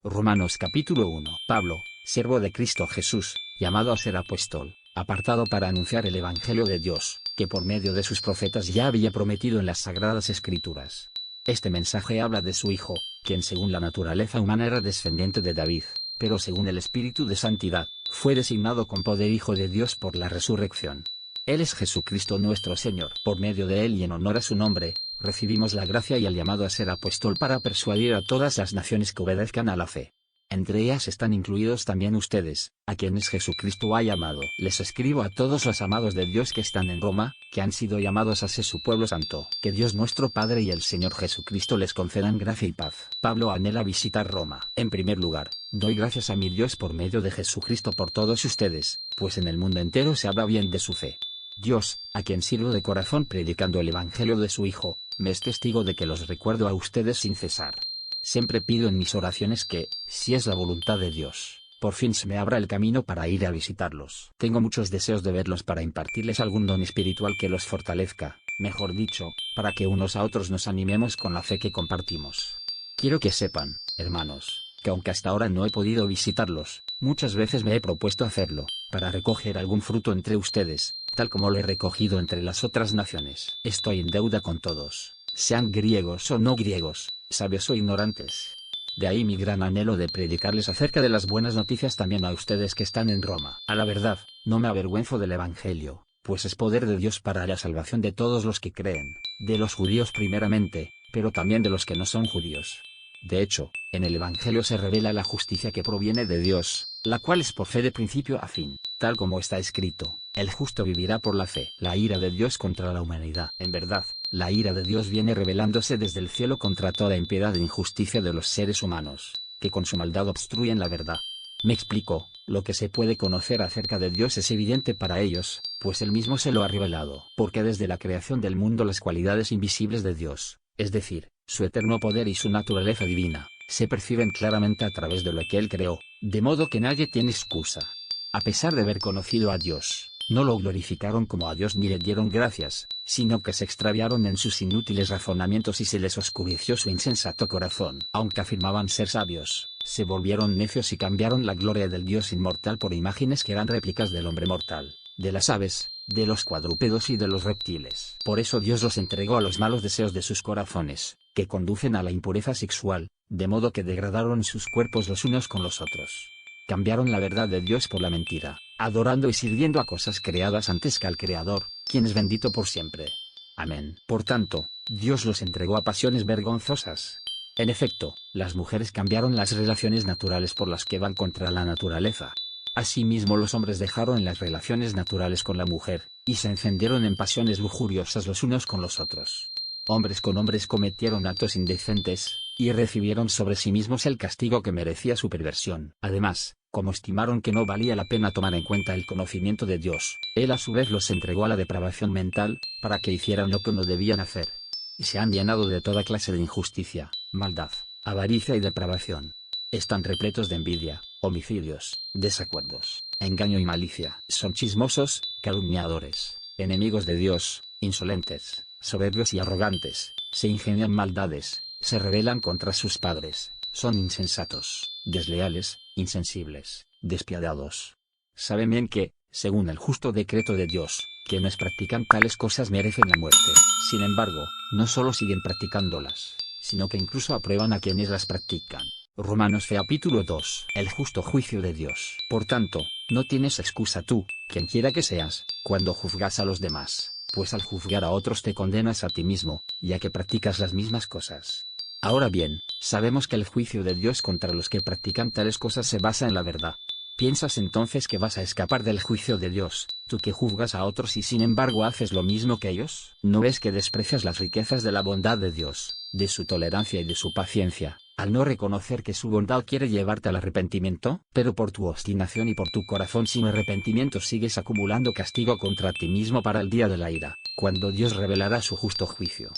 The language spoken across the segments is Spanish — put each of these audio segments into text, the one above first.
Romanos capítulo 1. Pablo, siervo de Cristo Jesús, llamado a ser apóstol, apartado para anunciar el Evangelio de Dios, que por medio de sus profetas ya había prometido en las Sagradas Escrituras. Este mensaje habla de su Hijo, quien según la naturaleza humana era descendiente de David, pero según el Espíritu de Santidad, fue designado con poder Hijo de Dios por la resurrección. Él es Jesucristo nuestro Señor. Por medio de Él y en honor a su nombre, recibimos la gracia y el llamado a ser apóstol para persuadir a todas las naciones que obedezcan a la fe. Entre ellas están incluidos también ustedes, a quienes Jesucristo ha llamado. Les escribo a todos los amados de Dios que están en Roma, que han sido llamados a ser su pueblo santo. Que Dios nuestro Padre y el Señor Jesucristo les concedan gracia y paz. Pablo anhela visitar Roma. En primer lugar, doy gracias a mi Dios por medio de Jesucristo por todos ustedes, pues en el mundo entero se habla bien de su fe. Dios, a quien sirvo de corazón predicando el Evangelio de su Hijo, me es testigo de que los recuerdo a ustedes sin cesar. Siempre pido en mis oraciones que, si es la voluntad de Dios, por fin se me abra el camino para ir a visitarlos. Tengo muchos deseos de verlos para impartirles algún don espiritual que los fortalezca, mejor dicho, para que unos a otros nos animemos con la fe que compartimos. Quiero que sepan, hermanos, que aunque hasta ahora no he podido visitarlos, muchas veces me he propuesto hacerlo, para recoger algún fruto entre ustedes, tal como lo he recogido entre las otras naciones. Estoy en deuda con todos, sean griegos o no griegos, sabios o ignorantes. De ahí mi gran anhelo de predicarles acerca de las buenas noticias también a ustedes que están en Roma. A la verdad, no me avergüenzo del Evangelio, pues es poder de Dios para la salvación de todos los que creen, de los judíos primeramente, pero también de los que no son judíos. De hecho, en el Evangelio se revela la justicia que proviene de Dios, la cual es por fe de principio a fin, tal como está escrito, el justo vivirá por la fe. La ira de Dios contra la humanidad. En verdad, la ira de Dios viene revelándose desde el cielo contra toda impiedad e injusticia de los seres humanos, que con su maldad obstruyen la verdad. Me explico, lo que se puede conocer acerca de Dios es evidente para ellos, pues Él mismo se lo ha revelado. Porque desde la creación del mundo las cualidades invisibles de Dios, es decir, su eterno poder y su naturaleza divina, se perciben claramente a través de lo que Él creó, de modo que nadie tiene excusa. A pesar de haber conocido a Dios, no lo glorificaron como a Dios ni le dieron gracias, sino que se extraviaron en sus inútiles razonamientos y se les oscureció su insensato corazón. Aunque afirmaban ser sabios, se volvieron necios y cambiaron la gloria del Dios inmortal por imágenes que eran réplicas del hombre mortal, de las aves, de los cuadrúpedos y de los reptiles. Por eso Dios los entregó a los malos deseos de sus corazones, que conducen a la impureza sexual, de modo que degradaron sus cuerpos los unos con los otros. Cambiaron la verdad de Dios por la mentira, adorando y sirviendo a cosas creadas antes que al Creador, quien es bendito por siempre. Amén. Por tanto, Dios los entregó a pasiones vergonzosas. En efecto, las mujeres cambiaron las relaciones naturales por las que van contra la naturaleza. Asimismo los hombres dejaron las relaciones naturales con la mujer, y se encendieron en pasiones lujuriosas los unos con los otros. Hombres con hombres cometieron actos indecentes, y recibieron sobre sí mismos el castigo que merecía su perversión. Además, como estimaron que no valía la pena tomar en cuenta el conocimiento de Dios, Él a su vez los entregó a la depravación mental, para que hicieran lo que no debían hacer. Y se han llenado de toda clase de injusticia, maldad, avaricia y depravación. Están repletos de envidia, homicidios, desacuerdos, engaño y malicia. Son chismosos, calumniadores, enemigos de Dios, insolentes, soberbios y arrogantes, se ingenian maldades, se rebelan contra sus padres, son insensatos, desleales, insensibles, despiadados. Saben bien que, según el justo decreto de Dios, quienes practican tales cosas merecen la muerte. Sin embargo, no solo siguen practicándolas, sino que incluso aprueban a quienes las practican. Romanos capítulo 2. El justo juicio de Dios. Por tanto, no tienes excusa tú, quien quiera que seas, cuando juzgas a los demás, pues al juzgar a otros te condenas a ti mismo, ya que practicas las mismas cosas. Ahora bien, sabemos que el juicio de Dios contra los que practican tales cosas se basa en la verdad. ¿Piensas entonces que vas a escapar del juicio de Dios, tú que juzgas a otros y sin embargo haces lo mismo que ellos? ¿No ves que desprecias las riquezas de la bondad de Dios, de su tolerancia y de su paciencia, al no reconocer que su bondad quiere llevarte al arrepentimiento? Pero por tu obstinación y por tu corazón sin arrepentimiento sigues acumulando castigo contra ti mismo para el día de la ira, cuando Dios revelará su justo juicio.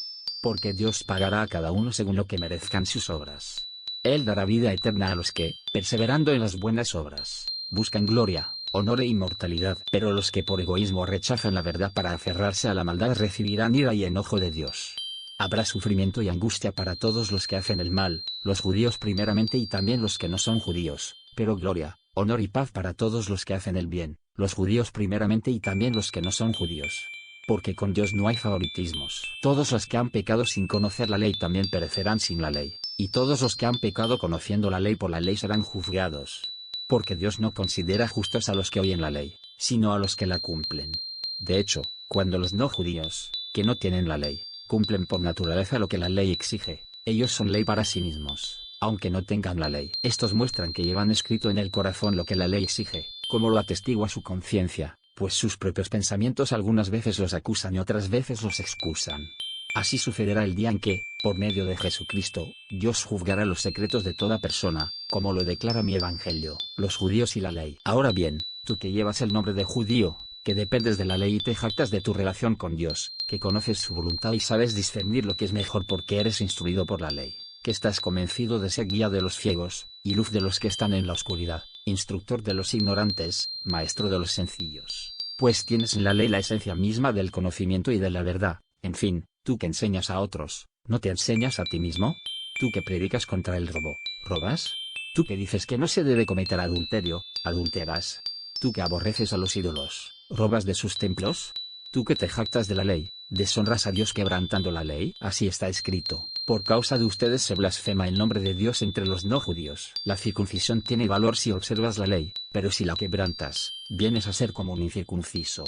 Porque Dios pagará a cada uno según lo que merezcan sus obras. Él dará vida eterna a los que, perseverando en las buenas obras, buscan gloria, honor e inmortalidad. Pero los que por egoísmo rechazan la verdad para aferrarse a la maldad recibirán ira y enojo de Dios. Habrá sufrimiento y angustia para todos los que hacen el mal, los judíos primeramente y también los que no son judíos, pero gloria, honor y paz para todos los que hacen el bien, los judíos primeramente y también los que no son judíos. Porque con Dios no hay favoritismos. Todos los que han pecado sin conocer la ley también perecerán sin la ley, y todos los que han pecado conociendo la ley por la ley serán juzgados. Porque Dios no considera justos a los que oyen la ley, sino a los que la cumplen. De hecho, cuando los no judíos, que no tienen la ley, cumplen por naturaleza lo que la ley exige, ellos son ley para sí mismos, aunque no tengan la ley. Estos muestran que llevan escrito en el corazón lo que la ley exige, como lo atestigua su conciencia, pues sus propios pensamientos algunas veces los acusan y otras veces los excusan. Así sucederá el día en que, por medio de Jesucristo, Dios juzgará los secretos de toda persona, como lo declara mi Evangelio, los judíos y la ley. Ahora bien, tú que llevas el nombre de judío, que dependes de la ley y te jactas de tu relación con Dios, que conoces su voluntad y sabes discernir lo que es mejor porque eres instruido por la ley, que estás convencido de ser guía de los ciegos, y luz de los que están en la oscuridad, instructor de los ignorantes, maestro de los sencillos. Pues tienes en la ley la esencia misma del conocimiento y de la verdad. En fin, tú que enseñas a otros, ¿no te enseñas a ti mismo? Tú que predicas contra el robo, ¿robas? Tú que dices que no se debe cometer adulterio, ¿adulteras? Tú que aborreces a los ídolos, ¿robas de sus templos? Tú que te jactas de la ley, ¿deshonras a Dios quebrantando la ley? Así está escrito, por causa de ustedes se blasfema el nombre de Dios entre los no judíos. La circuncisión tiene valor si observas la ley, pero si la quebrantas, vienes a ser como un incircunciso.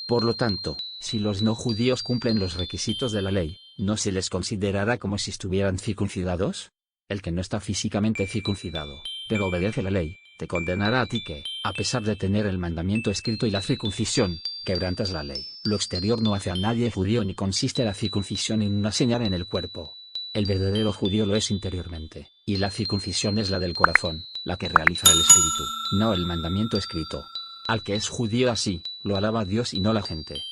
Por lo tanto, si los no judíos cumplen los requisitos de la ley, ¿no se les considerará como si estuvieran circuncidados? El que no está físicamente circuncidado, pero obedece la ley, te condenará a ti que, a pesar de tener el mandamiento escrito y la circuncisión, quebrantas la ley. Lo exterior no hace a nadie judío ni consiste la circuncisión en una señal en el cuerpo. El verdadero judío lo es interiormente, y la circuncisión es la del corazón, la que realiza el espíritu, no el mandamiento escrito. Al que es judío así, lo alaba Dios y no la gente.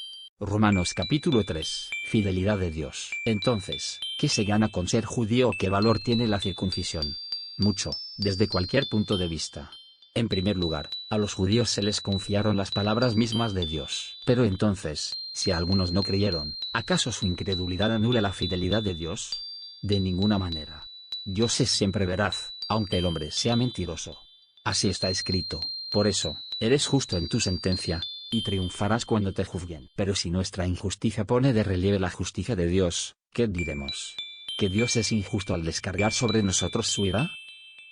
Romanos capítulo 3. Fidelidad de Dios. Entonces, ¿qué se gana con ser judío o qué valor tiene la circuncisión? Mucho, desde cualquier punto de vista. En primer lugar, a los judíos se les confiaron las palabras mismas de Dios. Pero entonces, si algunos no creyeron, ¿acaso su incredulidad anula la fidelidad de Dios? De ninguna manera. Dios es siempre veraz, aunque el hombre sea mentiroso. Así está escrito. Por eso, eres justo en tu sentencia, y triunfarás cuando te juzguen. Pero si nuestra injusticia pone de relieve la justicia de Dios, ¿qué diremos? ¿Que Dios es injusto al descargar sobre nosotros su ira?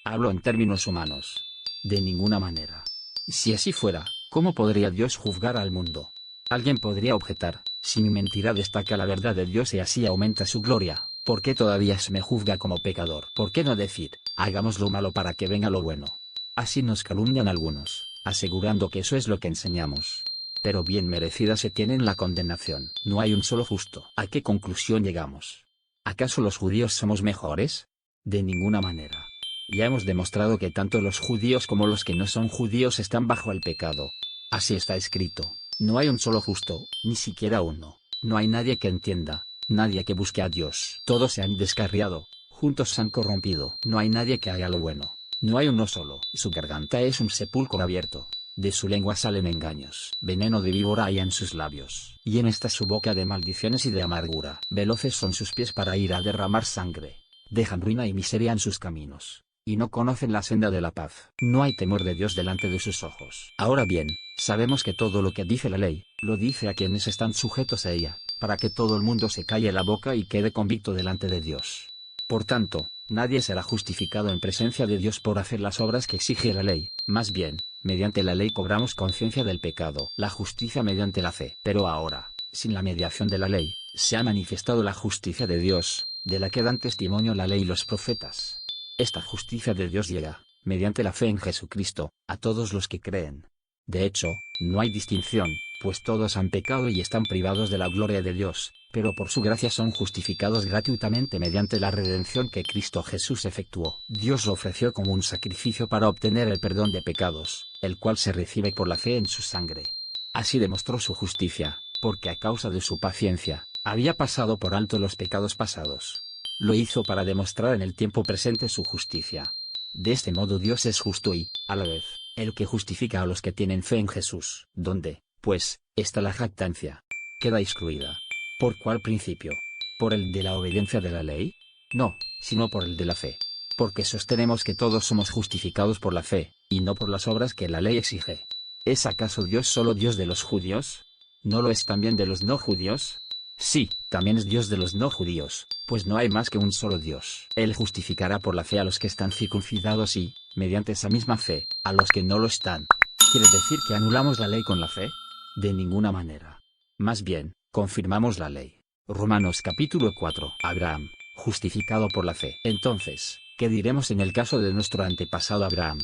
Hablo en términos humanos. De ninguna manera. Si así fuera, ¿cómo podría Dios juzgar al mundo? Alguien podría objetar, si mi mentira destaca la verdad de Dios y así aumenta su gloria, ¿por qué todavía se me juzga como pecador? ¿Por qué no decir, hagamos lo malo para que venga lo bueno? Así nos calumnian algunos, asegurando que eso es lo que enseñamos. Pero bien merecida se tiene la condenación. No hay un solo justo. ¿A qué conclusión llegamos? ¿Acaso los judíos somos mejores? De ninguna manera. Ya hemos demostrado que tanto los judíos como los que no son judíos están bajo el pecado. Así está escrito, no hay un solo justo, ni siquiera uno. No hay nadie que entienda, nadie que busque a Dios. Todos se han descarriado, juntos se han corrompido. No hay nadie que haga lo bueno. No hay uno solo. Su garganta es un sepulcro abierto. De su lengua salen engaños. Veneno de víbora hay en sus labios. Y en esta su boca de maldiciones y de amargura. Veloces son sus pies para ir a derramar sangre. Dejan ruina y miseria en sus caminos. Y no conocen la senda de la paz. No hay temor de Dios delante de sus ojos. Ahora bien, sabemos que todo lo que dice la ley, lo dice a quienes están sujetos a ella, para que todo el mundo se calle la boca y quede convicto delante de Dios. Por tanto, nadie será justificado en presencia de Dios por hacer las obras que exige la ley, más bien, mediante la ley cobramos conciencia del pecado. La justicia mediante la fe. Pero ahora, sin la mediación de la ley, se ha manifestado la justicia de Dios, de la que dan testimonio la ley y los profetas. Esta justicia de Dios llega, mediante la fe en Jesucristo, a todos los que creen. De hecho, no hay distinción, pues todos han pecado y están privados de la gloria de Dios, pero por su gracia son justificados gratuitamente mediante la redención que Cristo Jesús efectuó. Dios lo ofreció como un sacrificio para obtener el perdón de pecados, el cual se recibe por la fe en su sangre. Así demostró su justicia, porque a causa de su paciencia, había pasado por alto los pecados pasados. Lo hizo para demostrar en el tiempo presente su justicia. De este modo Dios es justo y, a la vez, el que justifica a los que tienen fe en Jesús. ¿Dónde, pues, está la jactancia? Queda excluida. ¿Por cuál principio? ¿Por el de la obediencia de la ley? No, sino por el de la fe. Porque sostenemos que todos somos justificados por la fe, y no por las obras que la ley exige. ¿Es acaso Dios solo Dios de los judíos? ¿No lo es también de los no judíos? Sí, también es Dios de los no judíos, pues no hay más que un solo Dios. Él justificará por la fe a los que están circuncidados y, mediante esa misma fe, a los que no lo están. ¿Quiere decir que anulamos la ley con la fe? De ninguna manera. Más bien, confirmamos la ley. Romanos capítulo 4. Abraham, justificado por la fe. Entonces, ¿qué diremos en el caso de nuestro antepasado Abraham?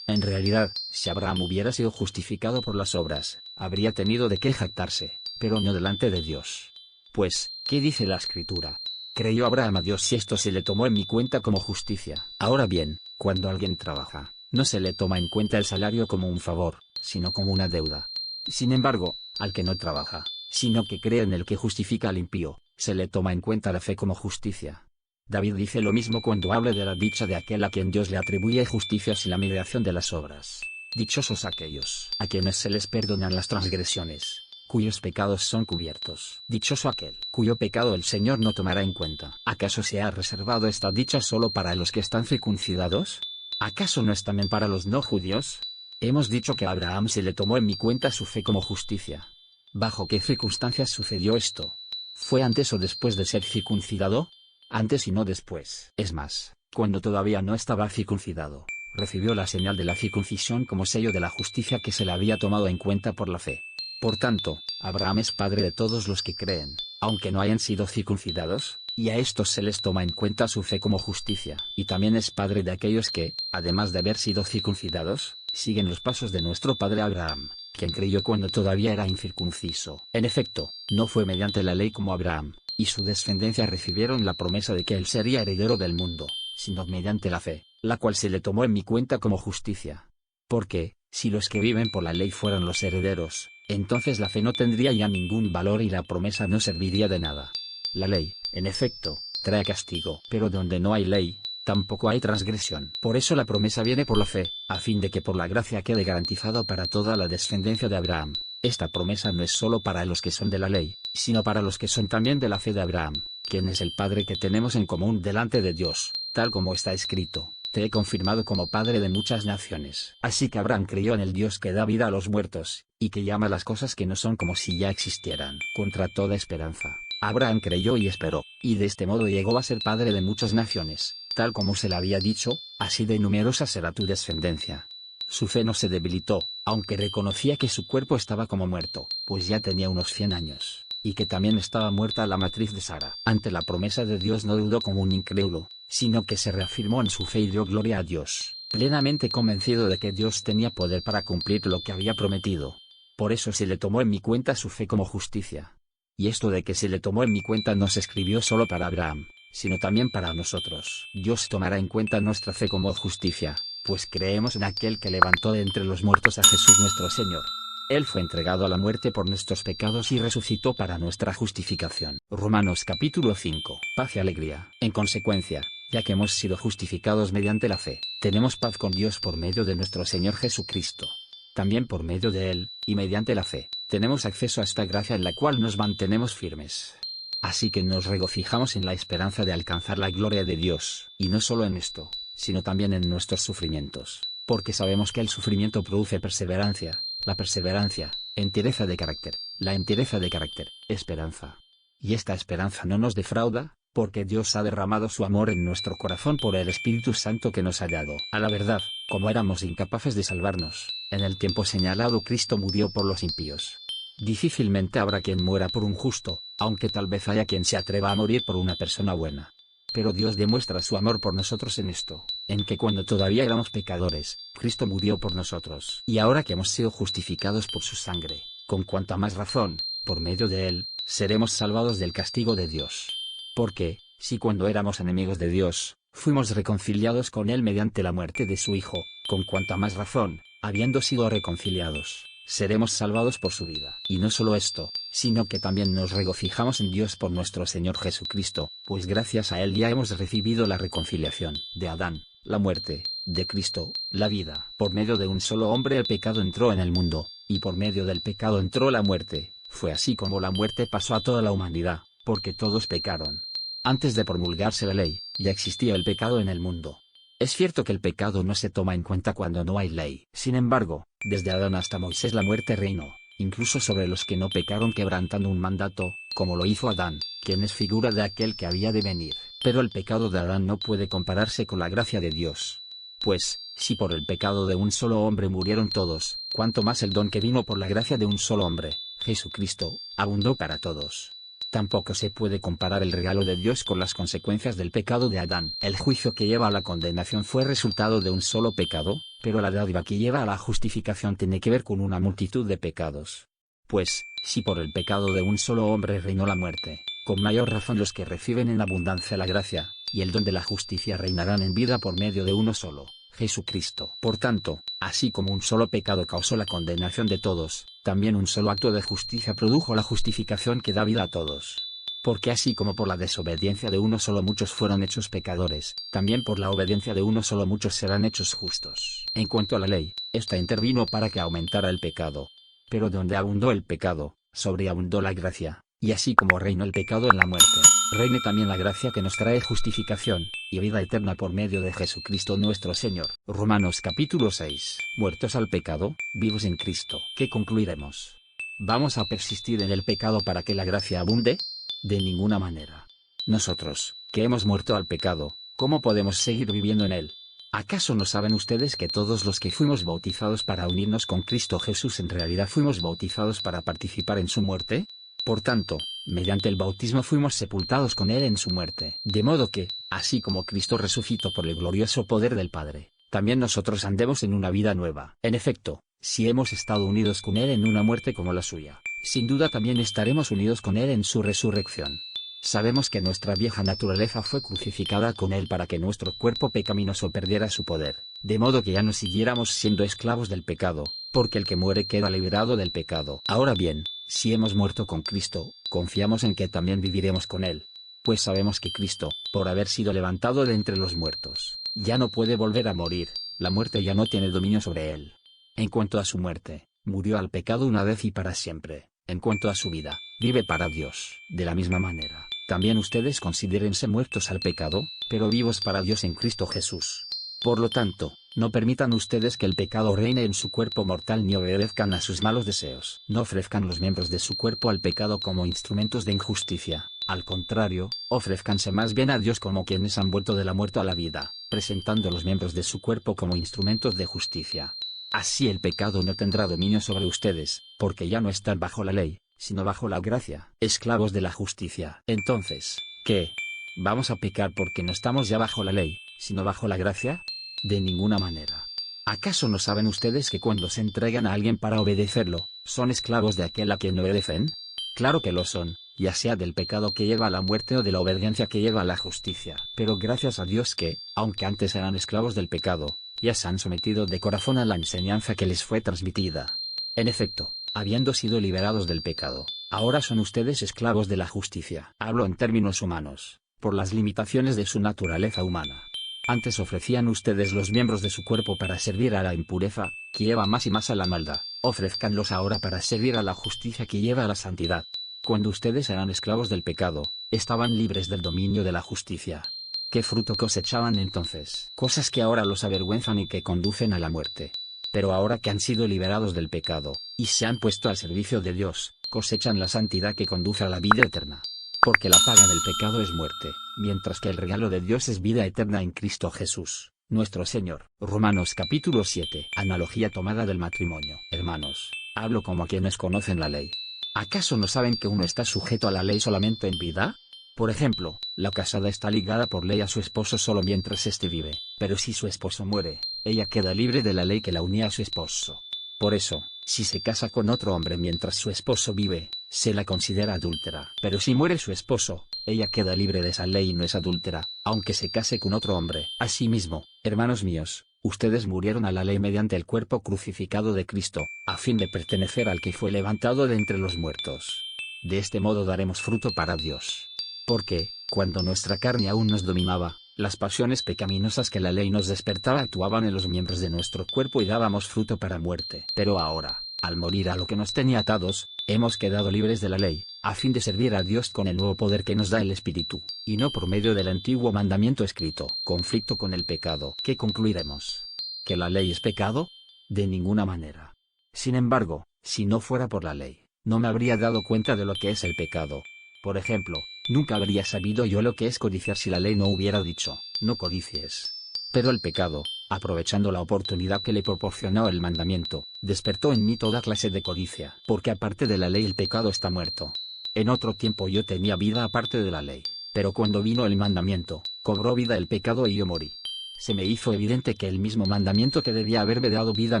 En realidad, si Abraham hubiera sido justificado por las obras, habría tenido de qué jactarse, pero no delante de Dios. Pues, ¿qué dice la Escritura? Creyó Abraham a Dios y esto se le tomó en mi cuenta como justicia. Ahora bien, cuando alguien trabaja, no se le toma en cuenta el salario como un favor, sino como una deuda. Sin embargo, al que no trabaja, sino que cree en el que justifica al impío, se le toma en cuenta la fe como justicia. David dice lo mismo cuando habla de la dicha de aquel a quien Dios le atribuye justicia sin la mediación de las obras. Dichosos aquellos a quienes se les perdonan las transgresiones, cuyos pecados son cubiertos. Dichoso aquel cuyo pecado el Señor no tomará en cuenta. ¿Acaso se ha reservado esta dicha solo para los que están circuncidados? ¿Acaso no es también para los no judíos? Hemos dicho que a Abraham se le tomó en mi cuenta su fe como justicia. ¿Bajo qué circunstancias sucedió esto? ¿Fue antes o después de ser circuncidado? Antes y no después. Es más, cuando todavía no estaba circuncidado, recibió la señal de la circuncisión como sello de la justicia que se le había tomado en cuenta por la fe. Por tanto, Abraham es padre de todos los que creen, aunque no hayan sido circuncidados, y a estos se les toma en cuenta su fe como justicia. Y también es padre de aquellos que, además de haber sido circuncidados, siguen los pasos de nuestro padre Abraham, quien creyó cuando todavía era incircunciso. En efecto, no fue mediante la ley como Abraham, y su descendencia recibieron la promesa de que él sería heredero del mundo, sino mediante la fe, la cual se le tomó en mi cuenta como justicia. Porque, si los que viven por la ley fueran los herederos, entonces la fe no tendría ya ningún valor y la promesa no serviría de nada. La ley, en efecto, trae castigo, pero donde no hay ley, tampoco hay transgresión. Por eso la promesa viene por la fe, a fin de que por la gracia quede garantizado para toda la descendencia de Abraham. Esta promesa no es solo para los que son de la ley, sino para los que son también de la fe de Abraham, quien es el Padre que tenemos en común delante de Dios, tal como está escrito: te he confirmado como padre de muchas naciones. Así que Abraham creyó en el Dios que da vida a los muertos, y que llama las cosas que no son como si ya existieran. Contra toda esperanza, Abraham creyó y esperó, y de este modo llegó a ser padre de muchas naciones, tal como se le había dicho: así de numerosa será tu descendencia. Su fe no se debilitó, aunque reconocía que su cuerpo estaba como muerto, pues ya tenía unos 100 años, y que también estaba muerta la matriz de Sara. Ante la promesa de Dios no dudó como un incrédulo, sino que se reafirmó en su fe y dio gloria a Dios, plenamente convencido de que Dios tenía poder para cumplir lo que había prometido. Por eso se le tomó en mi cuenta su fe como justicia. Y esto de que se le tomó en mi cuenta no se escribió solo para Abraham, sino también para nosotros. Dios tomará en cuenta nuestra fe como justicia, pues creemos en aquel que levantó de entre los muertos a Jesús nuestro Señor. Él fue entregado a la muerte por nuestros pecados y resucitó para nuestra justificación. Romanos capítulo 5. Paz y alegría. En consecuencia, ya que hemos sido justificados mediante la fe, tenemos paz con Dios por medio de nuestro Señor Jesucristo. También por medio de Él, y mediante la fe, tenemos acceso a esta gracia en la cual nos mantenemos firmes. Así que nos regocijamos en la esperanza de alcanzar la gloria de Dios, y no solo en esto, sino también en nuestros sufrimientos, porque sabemos que el sufrimiento produce perseverancia, la perseverancia, entereza de carácter, la entereza de carácter, esperanza. Y esta esperanza no nos defrauda, porque Dios ha derramado su amor en nuestro corazón por el Espíritu Santo que nos ha dado. A la verdad, como éramos incapaces de salvarnos, en el tiempo señalado Cristo murió por los impíos. Difícilmente habrá quien muera por un justo, aunque tal vez haya quien se atreva a morir por una persona buena. Pero Dios demuestra su amor por nosotros en esto, en que cuando todavía éramos pecadores, Cristo murió por nosotros. Y ahora que hemos sido justificados por su sangre, con cuanta más razón, por medio de Él, seremos salvados del castigo de Dios. Porque, si cuando éramos enemigos de Dios, fuimos reconciliados con Él mediante la muerte de su Hijo, con cuanta más razón, habiendo sido reconciliados, seremos salvados por su vida. Y no solo esto, sino que también nos regocijamos en Dios por nuestro Señor Jesucristo, pues gracias a Él ya hemos recibido la reconciliación. De Adán, la muerte; de Cristo, la vida. Por medio de un solo hombre el pecado entró en el mundo, y por medio del pecado entró la muerte. Fue así como la muerte pasó a toda la humanidad, porque todos pecaron. Antes de promulgarse la ley, ya existía el pecado en el mundo. Es cierto que el pecado no se toma en cuenta cuando no hay ley. Sin embargo, desde Adán hasta Moisés la muerte reinó, incluso sobre los que no pecaron quebrantando un mandato, como lo hizo Adán, quien es figura de aquel que había de venir. Pero el pecado de Adán no puede compararse con la gracia de Dios. Pues, si por el pecado de un solo hombre murieron todos, cuánto más el don que vino por la gracia de un solo hombre, Jesucristo, abundó para todos. Tampoco se puede comparar el regalo de Dios con las consecuencias del pecado de Adán. El juicio que lleva a la condenación fue resultado de un solo pecado, pero la dádiva que lleva a la justificación tiene que ver con una multitud de pecados. Pues, si por el pecado de un solo hombre reinó la muerte, con mayor razón los que reciben en abundancia la gracia y el don de la justicia reinarán en vida por medio de uno solo, Jesucristo. Por tanto, así como un solo pecado causó la condenación de todos, también un solo acto de justicia produjo la justificación que da vida a todos. Porque así como por la desobediencia de uno solo muchos fueron hechos pecadores, también por la obediencia de uno solo muchos serán hechos justos. En cuanto a la ley, esta intervino para que aumentara el pecado. Pero donde abundó el pecado, sobreabundó la gracia, y así como reinó el pecado en la muerte, reine también la gracia que nos trae justificación y vida eterna por medio de Jesucristo nuestro Señor. Romanos capítulo 6. Muertos al pecado, vivos en Cristo. ¿Qué concluiremos? ¿Vamos a persistir en el pecado para que la gracia abunde? De ninguna manera. Nosotros, que hemos muerto al pecado, ¿cómo podemos seguir viviendo en él? ¿Acaso no saben ustedes que todos los que fuimos bautizados para unirnos con Cristo Jesús en realidad fuimos bautizados para participar en su muerte? Por tanto, mediante el bautismo fuimos sepultados con Él en su muerte. De modo que, así como Cristo resucitó por el glorioso poder del Padre, también nosotros andemos en una vida nueva. En efecto, si hemos estado unidos con Él en una muerte como la suya, sin duda también estaremos unidos con Él en su resurrección. Sabemos que nuestra vieja naturaleza fue crucificada con Él para que nuestro cuerpo pecaminoso perdiera su poder, de modo que ya no siguiéramos siendo esclavos del pecado, porque el que muere queda liberado del pecado. Ahora bien, si hemos muerto con Cristo, confiamos en que también viviremos con Él. Pues sabemos que Cristo, por haber sido levantado de entre los muertos, ya no puede volver a morir, la muerte ya no tiene dominio sobre Él. En cuanto a su muerte, murió al pecado una vez y para siempre. En cuanto a su vida, vive para Dios. De la misma manera, también ustedes considérense muertos al pecado, pero vivos para Dios en Cristo Jesús. Por lo tanto, no permitan ustedes que el pecado reine en su cuerpo mortal ni obedezcan a sus malos deseos. No ofrezcan los miembros de su cuerpo al pecado como instrumentos de injusticia. Al contrario, ofrézcanse más bien a Dios como quienes han vuelto de la muerte a la vida, presentando los miembros de su cuerpo como instrumentos de justicia. Así el pecado no tendrá dominio sobre ustedes, porque ya no están bajo la ley, sino bajo la gracia, esclavos de la justicia. Entonces, ¿qué? ¿Vamos a pecar porque no estamos ya bajo la ley, sino bajo la gracia? De ninguna manera. ¿Acaso no saben ustedes que cuando se entregan a alguien para obedecerlo, son esclavos de aquel a quien obedecen? Claro que lo son, ya sea del pecado que lleva a la muerte o de la obediencia que lleva a la justicia. Pero gracias a Dios que, aunque antes eran esclavos del pecado, ya se han sometido de corazón a la enseñanza que les fue transmitida. En efecto, habiendo sido liberados del pecado, ahora son ustedes esclavos de la justicia. Hablo en términos humanos, por las limitaciones de su naturaleza humana. Antes ofrecían ustedes los miembros de su cuerpo para servir a la impureza, que lleva más y más a la maldad. Ofrézcanlos ahora para servir a la justicia que lleva a la santidad. Cuando ustedes eran esclavos del pecado, estaban libres del dominio de la justicia. ¿Qué fruto cosechaban entonces? Cosas que ahora los avergüenzan y que conducen a la muerte. Pero ahora que han sido liberados del pecado, y se han puesto al servicio de Dios, cosechan la santidad que conduce a la vida eterna. Porque la paga del pecado es muerte, mientras que el regalo de Dios es vida eterna en Cristo Jesús, nuestro Señor. Romanos capítulo 7. Analogía tomada del matrimonio. Hermanos, hablo como a quienes conocen la ley. ¿Acaso no saben que uno está sujeto a la ley solamente en vida? Por ejemplo, la casada está ligada por ley a su esposo solo mientras éste vive, pero si su esposo muere, ella queda libre de la ley que la unía a su esposo. Por eso, si se casa con otro hombre mientras su esposo vive, se la considera adúltera. Pero si muere su esposo, ella queda libre de esa ley y no es adúltera, aunque se case con otro hombre. Asimismo, hermanos míos, ustedes murieron a la ley mediante el cuerpo crucificado de Cristo, a fin de pertenecer al que fue levantado de entre los muertos. De este modo daremos fruto para Dios. Porque, cuando nuestra carne aún nos dominaba, las pasiones pecaminosas que la ley nos despertaba actuaban en los miembros de nuestro cuerpo y dábamos fruto para muerte. Pero ahora, al morir a lo que nos tenía atados, hemos quedado libres de la ley, a fin de servir a Dios con el nuevo poder que nos da el Espíritu, y no por medio del antiguo mandamiento escrito. Conflicto con el pecado. ¿Qué concluiremos? ¿Que la ley es pecado? De ninguna manera. Sin embargo, si no fuera por la ley, no me habría dado cuenta de lo que es el pecado. Por ejemplo, nunca habría sabido yo lo que es codiciar si la ley no hubiera dicho, no codicies. Pero el pecado, aprovechando la oportunidad que le proporcionó el mandamiento, despertó en mí toda clase de codicia. Porque aparte de la ley el pecado está muerto. En otro tiempo yo tenía vida aparte de la ley, pero cuando vino el mandamiento, cobró vida el pecado y yo morí. Se me hizo evidente que el mismo mandamiento que debía haberme dado vida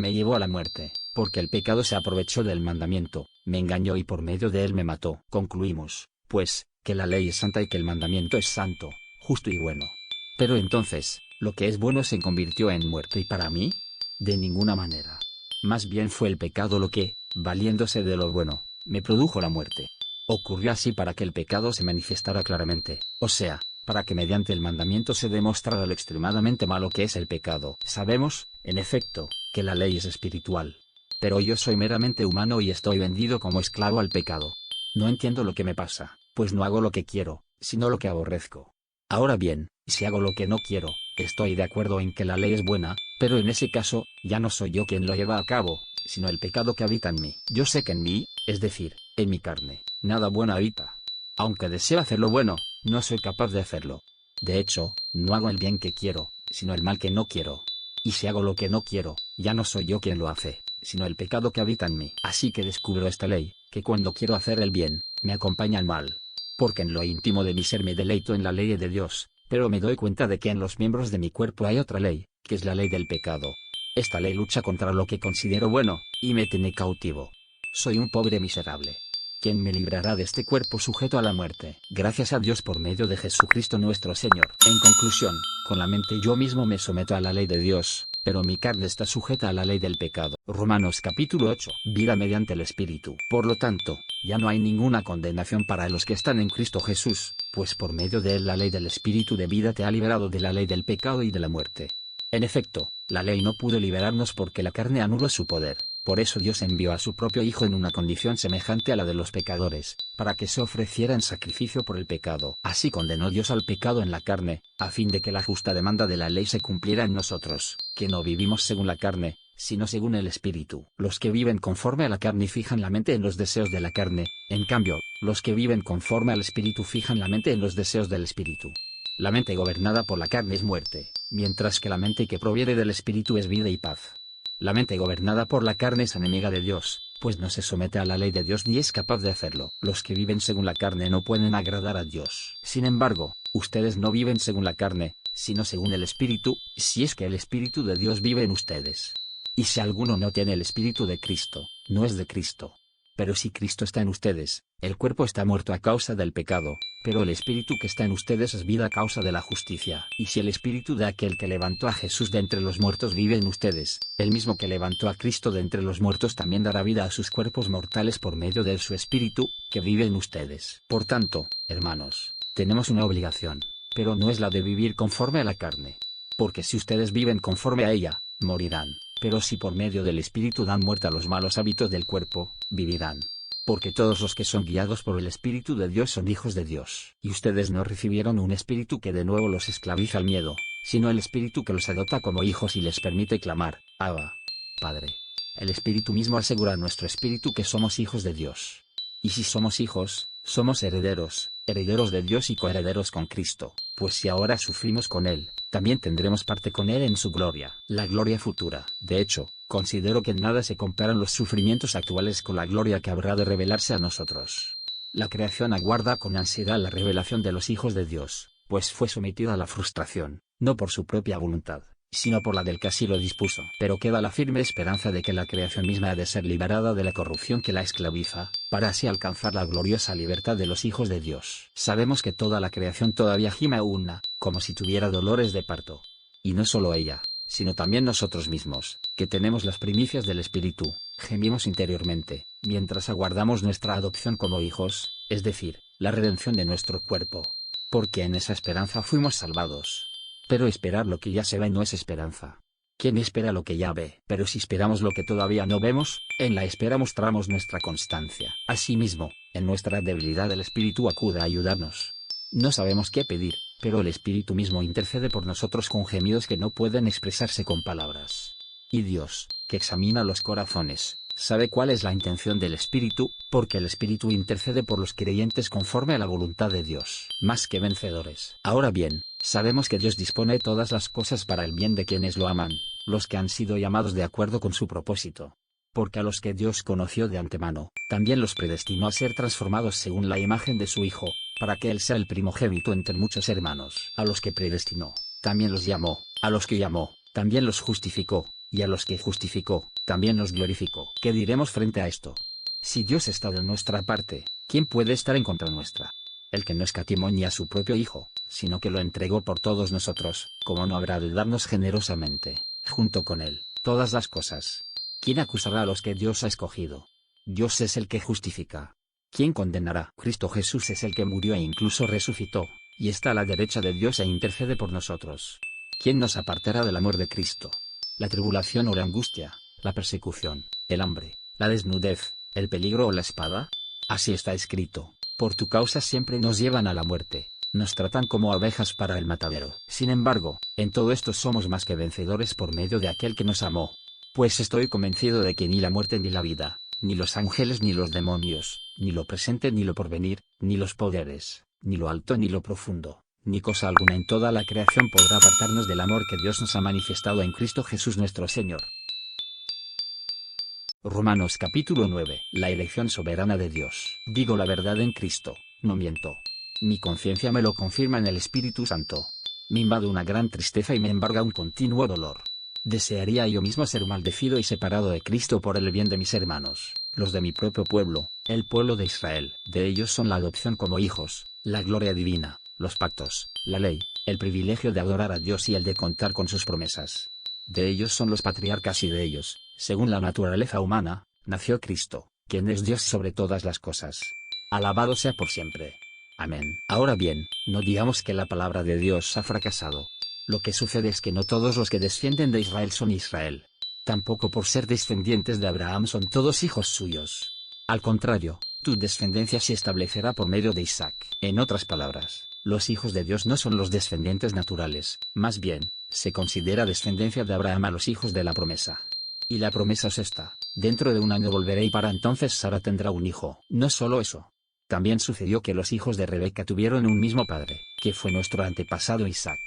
me llevó a la muerte, porque el pecado se aprovechó del mandamiento, me engañó y por medio de él me mató. Concluimos, pues, que la ley es santa y que el mandamiento es santo, justo y bueno. Pero entonces, ¿lo que es bueno se convirtió en muerte y para mí? De ninguna manera. Más bien fue el pecado lo que, valiéndose de lo bueno, me produjo la muerte. Ocurrió así para que el pecado se manifestara claramente, o sea, para que mediante el mandamiento se demostrara lo extremadamente malo que es el pecado. Sabemos, en efecto, que la ley es espiritual. Pero yo soy meramente humano y estoy vendido como esclavo al pecado. No entiendo lo que me pasa, pues no hago lo que quiero, sino lo que aborrezco. Ahora bien, si hago lo que no quiero, estoy de acuerdo en que la ley es buena, pero en ese caso, ya no soy yo quien lo lleva a cabo, sino el pecado que habita en mí. Yo sé que en mí, es decir, en mi carne, nada bueno habita. Aunque deseo hacer lo bueno, no soy capaz de hacerlo. De hecho, no hago el bien que quiero, sino el mal que no quiero. Y si hago lo que no quiero, ya no soy yo quien lo hace, sino el pecado que habita en mí. Así que descubro esta ley, que cuando quiero hacer el bien, me acompaña el mal. Porque en lo íntimo de mi ser me deleito en la ley de Dios, pero me doy cuenta de que en los miembros de mi cuerpo hay otra ley, que es la ley del pecado. Esta ley lucha contra lo que considero bueno, y me tiene cautivo. Soy un pobre miserable. ¿Quién me librará de este cuerpo sujeto a la muerte? Gracias a Dios por medio de Jesucristo nuestro Señor. En conclusión, con la mente yo mismo me someto a la ley de Dios, pero mi carne está sujeta a la ley del pecado. Romanos capítulo 8. Vida mediante el Espíritu. Por lo tanto, ya no hay ninguna condenación para los que están en Cristo Jesús, pues por medio de él la ley del Espíritu de vida te ha liberado de la ley del pecado y de la muerte. En efecto, la ley no pudo liberarnos porque la carne anuló su poder. Por eso Dios envió a su propio Hijo en una condición semejante a la de los pecadores, para que se ofreciera en sacrificio por el pecado. Así condenó Dios al pecado en la carne, a fin de que la justa demanda de la ley se cumpliera en nosotros, que no vivimos según la carne, sino según el Espíritu. Los que viven conforme a la carne fijan la mente en los deseos de la carne, en cambio, los que viven conforme al Espíritu fijan la mente en los deseos del Espíritu. La mente gobernada por la carne es muerte, mientras que la mente que proviene del Espíritu es vida y paz. La mente gobernada por la carne es enemiga de Dios, pues no se somete a la ley de Dios ni es capaz de hacerlo. Los que viven según la carne no pueden agradar a Dios. Sin embargo, ustedes no viven según la carne, sino según el Espíritu, si es que el Espíritu de Dios vive en ustedes. Y si alguno no tiene el Espíritu de Cristo, no es de Cristo. Pero si Cristo está en ustedes, el cuerpo está muerto a causa del pecado, pero el Espíritu que está en ustedes es vida a causa de la justicia. Y si el Espíritu de aquel que levantó a Jesús de entre los muertos vive en ustedes, el mismo que levantó a Cristo de entre los muertos también dará vida a sus cuerpos mortales por medio de su Espíritu, que vive en ustedes. Por tanto, hermanos, tenemos una obligación, pero no es la de vivir conforme a la carne. Porque si ustedes viven conforme a ella, morirán. Pero si por medio del Espíritu dan muerte a los malos hábitos del cuerpo, vivirán. Porque todos los que son guiados por el Espíritu de Dios son hijos de Dios. Y ustedes no recibieron un espíritu que de nuevo los esclaviza al miedo, sino el Espíritu que los adopta como hijos y les permite clamar, Abba, Padre. El Espíritu mismo asegura a nuestro espíritu que somos hijos de Dios. Y si somos hijos, somos herederos, herederos de Dios y coherederos con Cristo, pues si ahora sufrimos con Él, también tendremos parte con Él en su gloria, la gloria futura. De hecho, considero que en nada se comparan los sufrimientos actuales con la gloria que habrá de revelarse a nosotros. La creación aguarda con ansiedad la revelación de los hijos de Dios, pues fue sometida a la frustración, no por su propia voluntad, sino por la del que así lo dispuso. Pero queda la firme esperanza de que la creación misma ha de ser liberada de la corrupción que la esclaviza, para así alcanzar la gloriosa libertad de los hijos de Dios. Sabemos que toda la creación todavía gime aún, como si tuviera dolores de parto. Y no solo ella, sino también nosotros mismos, que tenemos las primicias del Espíritu, gemimos interiormente, mientras aguardamos nuestra adopción como hijos, es decir, la redención de nuestro cuerpo. Porque en esa esperanza fuimos salvados. Pero esperar lo que ya se ve no es esperanza. ¿Quién espera lo que ya ve? Pero si esperamos lo que todavía no vemos, en la espera mostramos nuestra constancia. Asimismo, En nuestra debilidad el Espíritu acude a ayudarnos. No sabemos qué pedir, pero el Espíritu mismo intercede por nosotros con gemidos que no pueden expresarse con palabras. Y Dios, que examina los corazones, sabe cuál es la intención del Espíritu, porque el Espíritu intercede por los creyentes conforme a la voluntad de Dios, más que vencedores. Ahora bien, sabemos que Dios dispone todas las cosas para el bien de quienes lo aman, los que han sido llamados de acuerdo con su propósito. Porque a los que Dios conoció de antemano, también los predestinó a ser transformados según la imagen de su Hijo, para que Él sea el primogénito entre muchos hermanos. A los que predestinó, también los llamó; a los que llamó, también los justificó; y a los que justificó, también los glorificó. ¿Qué diremos frente a esto? Si Dios está de nuestra parte, ¿quién puede estar en contra nuestra? El que no escatimó ni a su propio Hijo, sino que lo entregó por todos nosotros, ¿cómo no habrá de darnos generosamente, junto con Él, todas las cosas? ¿Quién acusará a los que Dios ha escogido? Dios es el que justifica. ¿Quién condenará? Cristo Jesús es el que murió e incluso resucitó, y está a la derecha de Dios e intercede por nosotros. ¿Quién nos apartará del amor de Cristo? La tribulación o la angustia, la persecución, el hambre, la desnudez, el peligro o la espada. Así está escrito: por tu causa siempre nos llevan a la muerte, nos tratan como abejas para el matadero. Sin embargo, en todo esto somos más que vencedores por medio de aquel que nos amó. Pues estoy convencido de que ni la muerte ni la vida, ni los ángeles ni los demonios, ni lo presente ni lo porvenir, ni los poderes, ni lo alto ni lo profundo, ni cosa alguna en toda la creación podrá apartarnos del amor que Dios nos ha manifestado en Cristo Jesús nuestro Señor. Romanos capítulo 9. La elección soberana de Dios. Digo la verdad en Cristo, no miento. Mi conciencia me lo confirma en el Espíritu Santo. Me invade una gran tristeza y me embarga un continuo dolor. Desearía yo mismo ser maldecido y separado de Cristo por el bien de mis hermanos, los de mi propio pueblo, el pueblo de Israel. De ellos son la adopción como hijos, la gloria divina, los pactos, la ley, el privilegio de adorar a Dios y el de contar con sus promesas. De ellos son los patriarcas y de ellos, según la naturaleza humana, nació Cristo, quien es Dios sobre todas las cosas. Alabado sea por siempre. Amén. Ahora bien, no digamos que la palabra de Dios ha fracasado. Lo que sucede es que no todos los que descienden de Israel son Israel. Tampoco por ser descendientes de Abraham son todos hijos suyos. Al contrario, tu descendencia se establecerá por medio de Isaac. En otras palabras, los hijos de Dios no son los descendientes naturales, más bien, se considera descendencia de Abraham a los hijos de la promesa. Y la promesa es esta: dentro de un año volveré y para entonces Sara tendrá un hijo. No solo eso. También sucedió que los hijos de Rebeca tuvieron un mismo padre, que fue nuestro antepasado Isaac.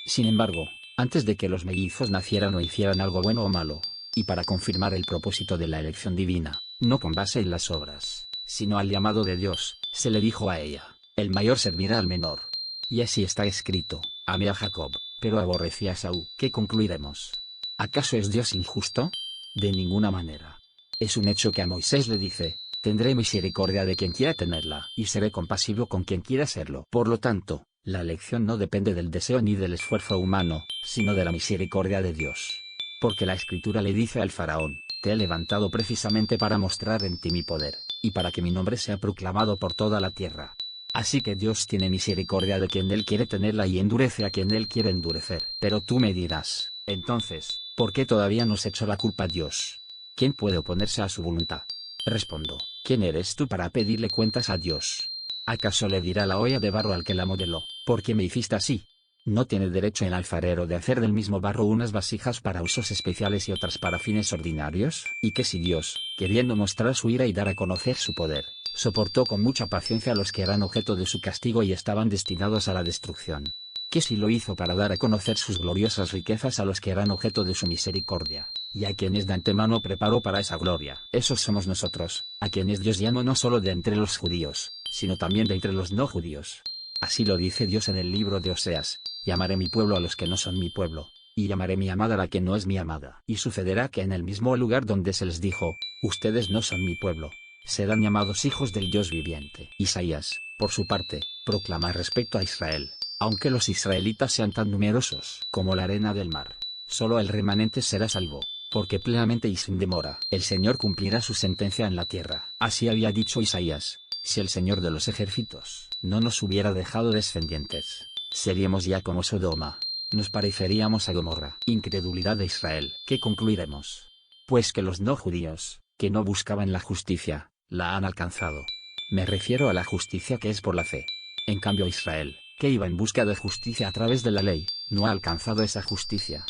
Sin embargo, antes de que los mellizos nacieran o hicieran algo bueno o malo, y para confirmar el propósito de la elección divina, no con base en las obras, sino al llamado de Dios, se le dijo a ella: el mayor servirá al menor. Y así está escrito: amé a Jacob, pero aborrecí a Esaú. ¿Qué concluiremos? ¿Acaso es Dios injusto? De ninguna manera. Es un hecho que a Moisés le dice: tendré misericordia de quien quiera tenerla, y seré compasivo con quien quiera serlo. Por lo tanto, la elección no depende del deseo ni del esfuerzo humano, sino de la misericordia de Dios. Porque la Escritura le dice al faraón: te he levantado precisamente para mostrar en ti mi poder, y para que mi nombre sea proclamado por toda la tierra. Así que Dios tiene misericordia de quien Él quiere tenerla y endurece a quien Él quiere endurecer. Pero tú me dirás: entonces, ¿por qué todavía nos echó la culpa a Dios? ¿Quién puede oponerse a su voluntad? Respondo: ¿quién eres tú para pedirle cuentas a Dios? ¿Acaso le dirá la olla de barro al que la modeló: ¿por qué me hiciste así? ¿No tiene derecho el alfarero de hacer del mismo barro unas vasijas para usos especiales y otras para fines ordinarios? ¿Y qué si Dios, queriendo mostrar su ira y dar a conocer su poder, soportó con mucha paciencia a los que eran objeto de su castigo y estaban destinados a la destrucción? ¿Qué si lo hizo para dar a conocer sus gloriosas riquezas a los que eran objeto de su misericordia, y a quienes de antemano preparó para esa gloria? Esos somos nosotros, a quienes Dios llamó no solo de entre los judíos, sino también de entre los no judíos. Así lo dice Dios en el libro de Oseas: llamaré mi pueblo a los que no son mi pueblo, y llamaré mi amada a la que no es mi amada. Y sucederá que en el mismo lugar donde se les dijo: ustedes no son mi pueblo, serán llamados hijos del Dios viviente. Isaías, por su parte, proclama respecto a Israel: aunque los israelitas sean tan numerosos como la arena del mar, solo el remanente será salvo, porque plenamente y sin demora el Señor cumplirá su sentencia en la tierra. Así había dicho Isaías: si el Señor de los ejércitos no nos hubiera dejado descendientes, seríamos ya como Sodoma, nos pareceríamos a Gomorra. Incredulidad de Israel. ¿Qué concluiremos? Pues que los no judíos, que no buscaban la justicia, la han alcanzado. Me refiero a la justicia que es por la fe. En cambio Israel, que iba en busca de justicia a través de la ley, no ha alcanzado esa justicia.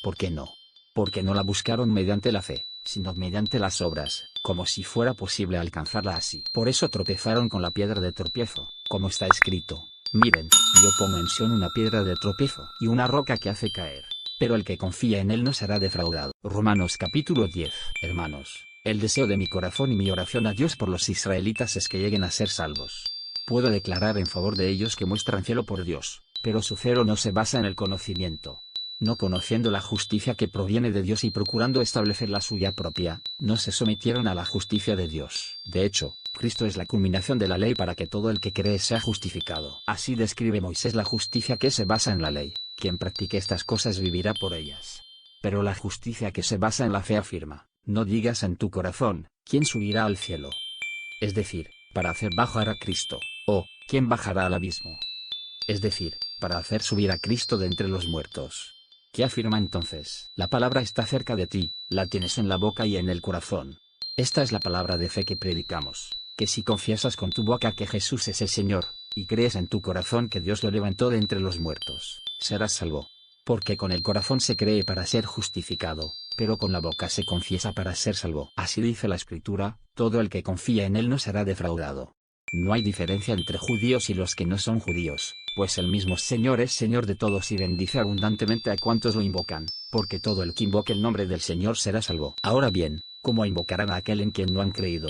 ¿Por qué no? Porque no la buscaron mediante la fe, sino mediante las obras, como si fuera posible alcanzarla así. Por eso tropezaron con la piedra de tropiezo, como está escrito: miren, yo pongo en Sión una piedra de tropiezo y una roca que hace caer, pero el que confía en él no será defraudado. Romanos capítulo 10. Hermanos, el deseo de mi corazón y mi oración a Dios por los israelitas es que lleguen a ser salvos. Puedo declarar en favor de ellos que muestran celo por Dios, pero su celo no se basa en el conocimiento. No conociendo la justicia que proviene de Dios y procurando establecer la suya propia, no se sometieron a la justicia de Dios. De hecho, Cristo es la culminación de la ley para que todo el que cree sea justificado. Así describe Moisés la justicia que se basa en la ley: quien practique estas cosas vivirá por ellas. Pero la justicia que se basa en la fe afirma: no digas en tu corazón, ¿quién subirá al cielo? Es decir, para hacer bajar a Cristo, o, ¿quién bajará al abismo? Es decir, para hacer subir a Cristo de entre los muertos. ¿Qué afirma entonces? La palabra está cerca de ti, la tienes en la boca y en el corazón. Esta es la palabra de fe que predicamos, que si confiesas con tu boca que Jesús es el Señor, y crees en tu corazón que Dios lo levantó de entre los muertos, serás salvo. Porque con el corazón se cree para ser justificado, pero con la boca se confiesa para ser salvo. Así dice la Escritura: todo el que confía en él no será defraudado. No hay diferencia entre judíos y los que no son judíos, pues el mismo Señor es Señor de todos y bendice abundantemente a cuantos lo invocan, porque todo el que invoque el nombre del Señor será salvo. Ahora bien, ¿cómo invocarán a aquel en quien no han creído?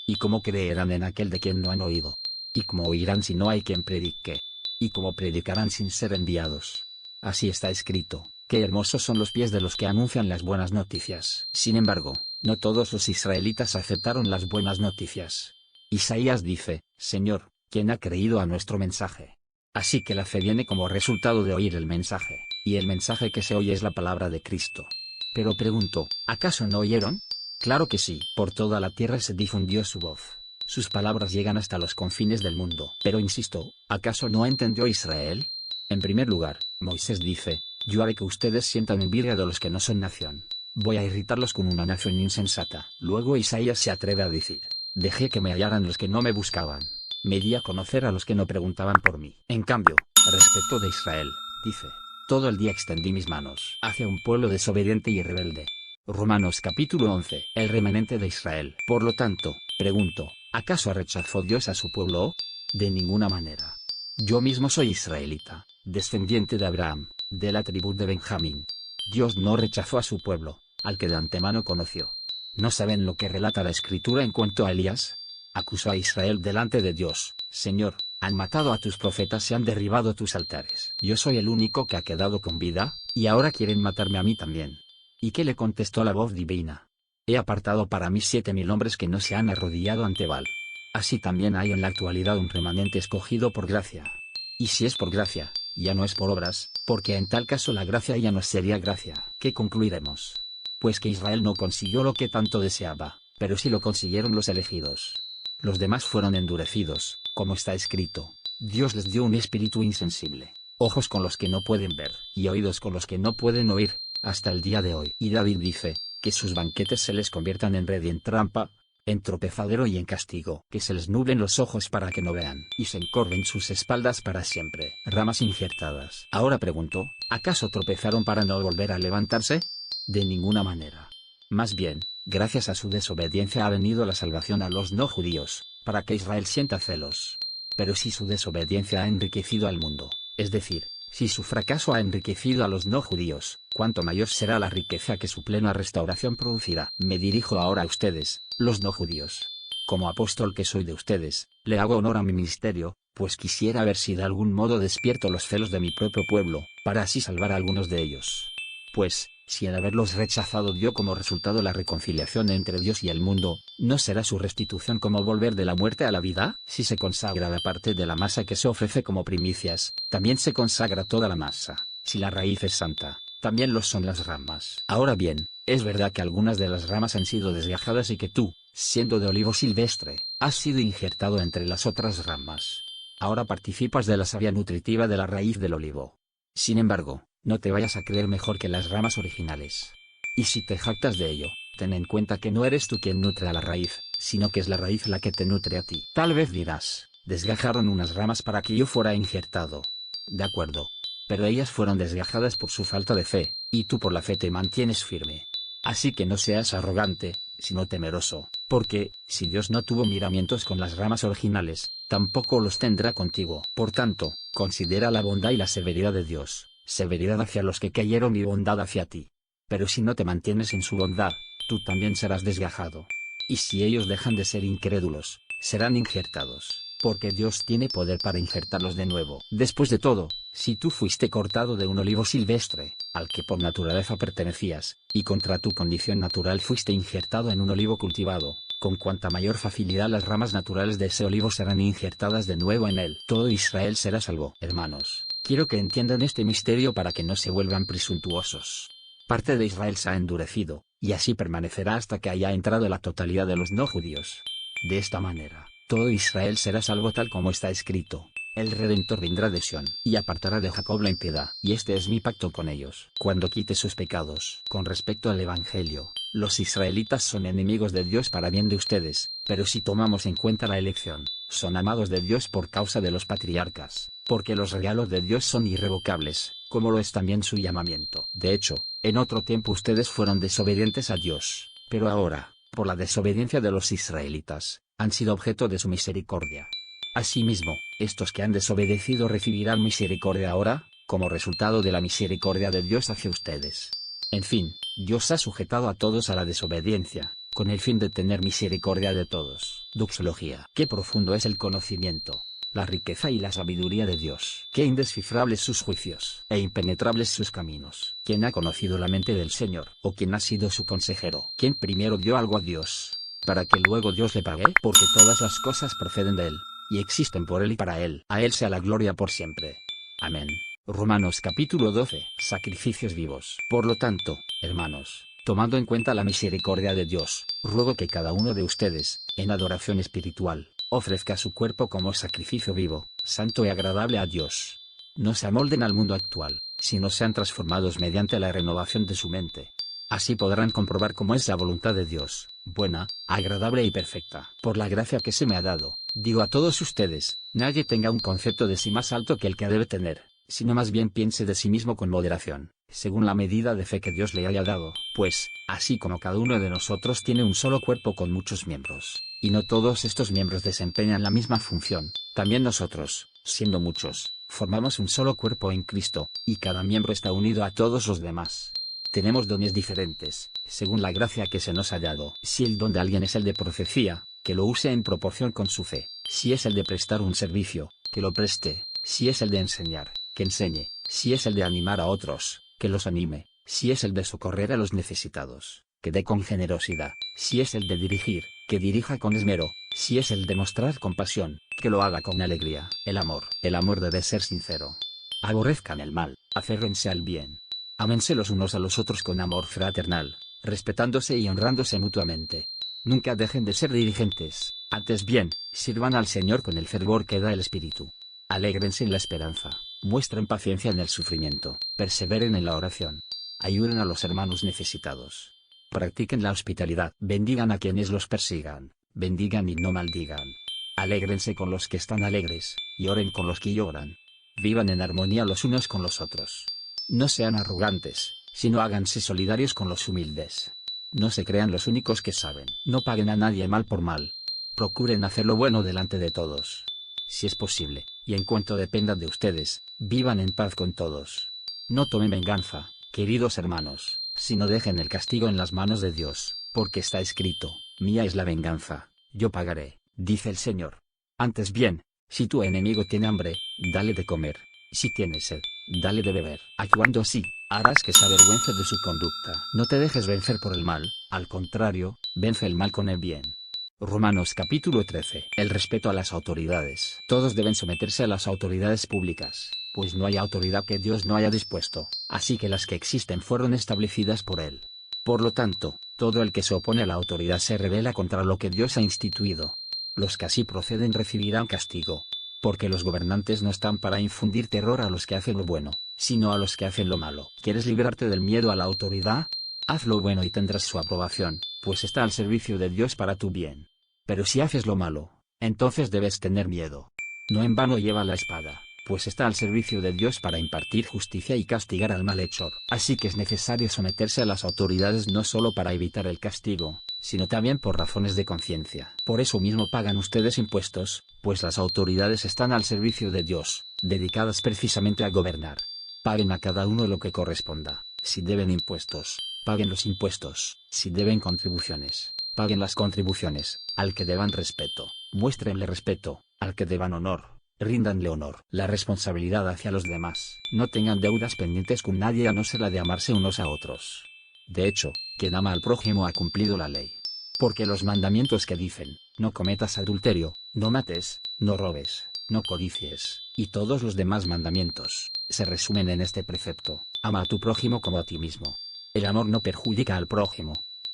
¿Y cómo creerán en aquel de quien no han oído? ¿Y cómo oirán si no hay quien predique? ¿Y cómo predicarán sin ser enviados? Así está escrito: qué hermosos son los pies de los que anuncian las buenas noticias. Sin embargo, no todos los israelitas aceptaron las buenas noticias. Isaías dice: Señor, ¿quién ha creído a nuestro mensaje? Así que la fe viene como resultado de oír el mensaje, y el mensaje que se oye es la palabra de Cristo. Pero pregunto, ¿acaso no oyeron? Claro que sí. Por toda la tierra se difundió su voz. Sus palabras llegan hasta los confines del mundo. Pero insisto, ¿acaso no entendió Israel? En primer lugar, Moisés dice: yo haré que ustedes sientan envidia de los que no son nación. Voy a irritarlos con una nación insensata. Luego Isaías se atreve a decir: dejé que me hallaran los que no me buscaban. Me di a conocer a los que no preguntaban por mí. En cambio, respecto de Israel, dice: todo el día extendí mis manos hacia un pueblo desobediente y rebelde. Romanos capítulo 11. El remanente de Israel. Por lo tanto, pregunto, ¿acaso rechazó Dios a su pueblo? De ninguna manera. Yo mismo soy israelita, descendiente de Abraham, de la tribu de Benjamín. Dios no rechazó a su pueblo, al que de antemano conoció. ¿No saben lo que relata la Escritura en cuanto a Elías? Acusó a Israel delante de Dios: Señor, han matado a tus profetas y han derribado tus altares. Yo soy el único que ha quedado con vida, y ahora quieren matarme a mí también. ¿Y qué le contestó la voz divina? He apartado para mí 7000 hombres que no se han arrodillado ante Baal. Así también hay en la actualidad un remanente escogido por gracia. Y si es por gracia, ya no es por obras, porque en tal caso la gracia ya no sería gracia. ¿Qué concluiremos? Pues que Israel no consiguió lo que tanto deseaba, pero sí lo consiguieron los elegidos. Los demás fueron endurecidos, como está escrito: Dios les dio un espíritu insensible, ojos con los que no pueden ver, y oídos con los que no pueden oír, hasta el día de hoy. Y David dice: que sus banquetes se les conviertan en red y en trampa, en tropezadero y en castigo, que se les nublen los ojos para que no vean, y se encorven sus espaldas para siempre. Ramas injertadas. Ahora pregunto, ¿acaso tropezaron para no volver a levantarse? De ninguna manera. Más bien, gracias a su desobediencia ha venido la salvación a los no judíos, para que Israel sienta celos. Pero si su desobediencia ha enriquecido al mundo, es decir, si su fracaso ha enriquecido a los no judíos, ¿cuánto mayor será la riqueza que su plena restauración producirá? Me dirijo ahora a ustedes, los no judíos. Como apóstol que soy de ustedes, le hago honor a mi ministerio, pues quisiera ver si de algún modo despierto los celos de mi propio pueblo, para así salvar a algunos de ellos. Pues, si el haberlos rechazado dio como resultado la reconciliación entre Dios y el mundo, ¿no será su restitución como volver de la muerte a la vida? Si se consagra la parte de la masa que se ofrece como primicias, también se consagra toda la masa. Si la raíz es santa, también lo son las ramas. Ahora bien, es verdad que algunas de las ramas han sido desgajadas y que tú, siendo de olivo silvestre, has sido injertado entre las otras ramas. Ahora participas de la savia nutritiva de la raíz del olivo. Sin embargo, no te vayas a creer mejor que las ramas originales. Y si te jactas de ello, ten en cuenta que no eres tú quien nutre a la raíz, sino que es la raíz la que te nutre a ti. Tal vez dirás, desgajaron unas ramas para que yo fuera injertado. De acuerdo. Pero ellas fueron desgajadas por su falta de fe, y tú por la fe te mantienes firme. Así que no seas arrogante, sino temeroso, porque, si Dios no tuvo miramientos con las ramas originales, tampoco los tendrá contigo. Por tanto, considera la bondad y la severidad de Dios, severidad hacia los que cayeron y bondad hacia ti. Pero si no te mantienes en su bondad, tú también serás desgajado. Y si ellos dejan de ser incrédulos, serán injertados, porque Dios tiene poder para injertarlos de nuevo. Después de todo, si tú fuiste cortado de un olivo silvestre, al que por naturaleza pertenecías, y contra tu condición natural fuiste injertado en un olivo cultivado, con cuanta mayor facilidad las ramas naturales de ese olivo serán injertadas de nuevo en él. Todo Israel será salvo. Hermanos, quiero que entiendan este misterio para que no se vuelvan presuntuosos. Parte de Israel se ha endurecido, y así permanecerá hasta que haya entrado la totalidad de los no judíos. De esta manera, todo Israel será salvo tal como está escrito. El Redentor vendrá de Sión, y apartará de Jacob la impiedad, y este es mi pacto con ellos, cuando quite sus pecados. Con respecto al Evangelio, los israelitas son enemigos de Dios para bien de ustedes, pero si tomamos en cuenta la elección, son amados de Dios por causa de los patriarcas, porque los regalos de Dios son irrevocables, como lo es también su llamamiento. De hecho, en otro tiempo ustedes fueron desobedientes a Dios, pero ahora, por la desobediencia de los israelitas, han sido objeto de su misericordia. Asimismo, estos que han desobedecido recibirán misericordia ahora, como resultado de la misericordia de Dios hacia ustedes. En fin, Dios ha sujetado a todos a la desobediencia, con el fin de tener misericordia de todos. Doxología. Qué profundo es el conocimiento, la riqueza y la sabiduría de Dios. Qué indescifrables sus juicios, e impenetrables sus caminos. ¿Quién ha conocido la mente del Señor? ¿O quién ha sido su consejero? ¿Quién primero dio algo a Dios, para que luego Dios le pague? Porque todas las cosas proceden de Él, y existen por Él y para Él. A Él sea la gloria por siempre. Amén. Romanos capítulo 12. Sacrificios vivos. Por lo tanto, hermanos, tomando en cuenta la misericordia de Dios, ruego que cada uno de ustedes, en adoración espiritual, ofrezca su cuerpo como sacrificio vivo, santo y agradable a Dios. No se amolden al mundo actual, sino sean transformados mediante la renovación de su mente. Así podrán comprobar cómo es la voluntad de Dios, buena, agradable y perfecta. Por la gracia que se me ha dado, digo a todos ustedes, nadie tenga un concepto de sí más alto que el que debe tener, sino más bien piense de sí mismo con moderación, según la medida de fe que Dios le haya dado. Pues, así como cada uno de nosotros tiene un solo cuerpo con muchos miembros, y no todos estos miembros desempeñan la misma función, también nosotros, siendo muchos, formamos un solo cuerpo en Cristo, y cada miembro está unido a todos los demás. Tenemos dones diferentes, según la gracia que se nos ha dado. Si el don de alguien es el de profecía, que lo use en proporción con su fe. Si es el de prestar un servicio, que lo preste. Si es el de enseñar, que enseñe. Si es el de animar a otros, que los anime. Si es el de socorrer a los necesitados, que dé con generosidad. Si es el de dirigir, que dirija con esmero. Si es el de mostrar compasión, que lo haga con alegría. El amor debe ser sincero. Aborrezcan el mal, aférrense al bien. Ámense los unos a los otros con amor fraternal, respetándose y honrándose mutuamente. Nunca dejen de ser diligentes, antes bien, sirvan al Señor con el fervor que da el Espíritu. Alégrense en la esperanza, muestren paciencia en el sufrimiento, perseveren en la oración. Ayuden a los hermanos necesitados. Practiquen la hospitalidad. Bendigan a quienes los persigan, bendigan y no maldigan. Alégrense con los que están alegres, y oren con los que lloran. Vivan en armonía los unos con los otros. No sean arrogantes, sino háganse solidarios con los humildes. No se crean los únicos que saben. No paguen a nadie mal por mal. Procuren hacer lo bueno delante de todos. Si es posible, y en cuanto dependa de ustedes, vivan en paz con todos. No tomen venganza, queridos hermanos, sino dejen el castigo en las manos de Dios, porque está escrito, mía es la venganza, yo pagaré, dice el Señor. Antes bien, si tu enemigo tiene hambre, dale de comer. Si tiene sed, dale de beber. Actuando así, harás que se avergüence de su conducta. No te dejes vencer por el mal, al contrario, vence el mal con el bien. Romanos capítulo 13. El respeto a las autoridades. Todos deben someterse a las autoridades públicas, pues no hay autoridad que Dios no haya dispuesto, así que las que existen fueron establecidas por Él. Por lo tanto, todo el que se opone a la autoridad se rebela contra lo que Dios ha instituido. Los que así proceden recibirán castigo. Porque los gobernantes no están para infundir terror a los que hacen lo bueno, sino a los que hacen lo malo. ¿Quieres librarte del miedo a la autoridad? Haz lo bueno y tendrás su aprobación, pues está al servicio de Dios para tu bien. Pero si haces lo malo, entonces debes tener miedo. No en vano lleva la espada, pues está al servicio de Dios para impartir justicia y castigar al malhechor. Así que es necesario someterse a las autoridades no solo para evitar el castigo, sino también por razones de conciencia. Por eso mismo pagan ustedes impuestos, pues las autoridades están al servicio de Dios, dedicadas precisamente a gobernar. Paguen a cada uno lo que corresponda. Si deben impuestos, paguen los impuestos. Si deben contribuciones, paguen las contribuciones. Al que deban respeto, muéstrenle respeto. Al que deban honor, ríndanle honor. La responsabilidad hacia los demás. No tengan deudas pendientes con nadie a no ser la de amarse unos a otros. De hecho, quien ama al prójimo ha cumplido la ley. Porque los mandamientos que dicen, no cometas adulterio, no mates, no robes, no codicies, y todos los demás mandamientos, se resumen en este precepto: ama a tu prójimo como a ti mismo. El amor no perjudica al prójimo.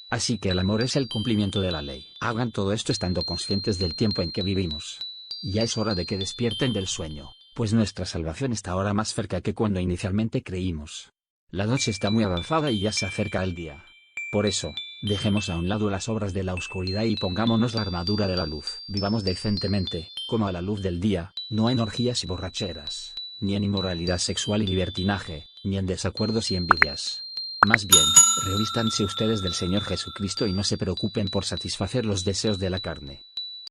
Así que el amor es el cumplimiento de la ley. Hagan todo esto estando conscientes del tiempo en que vivimos. Ya es hora de que despierten del sueño, pues nuestra salvación está ahora más cerca que cuando inicialmente creímos. La noche está muy avanzada y ya se acerca el día. Por eso, dejemos a un lado las obras de la oscuridad y pongámonos la armadura de la luz. Vivamos decentemente, como a la luz del día, no en orgías y borracheras, ni en inmoralidad sexual y libertinaje, ni en desacuerdos y envidias. Más bien, revístanse ustedes del Señor Jesucristo y no se preocupen por satisfacer los deseos de la carne.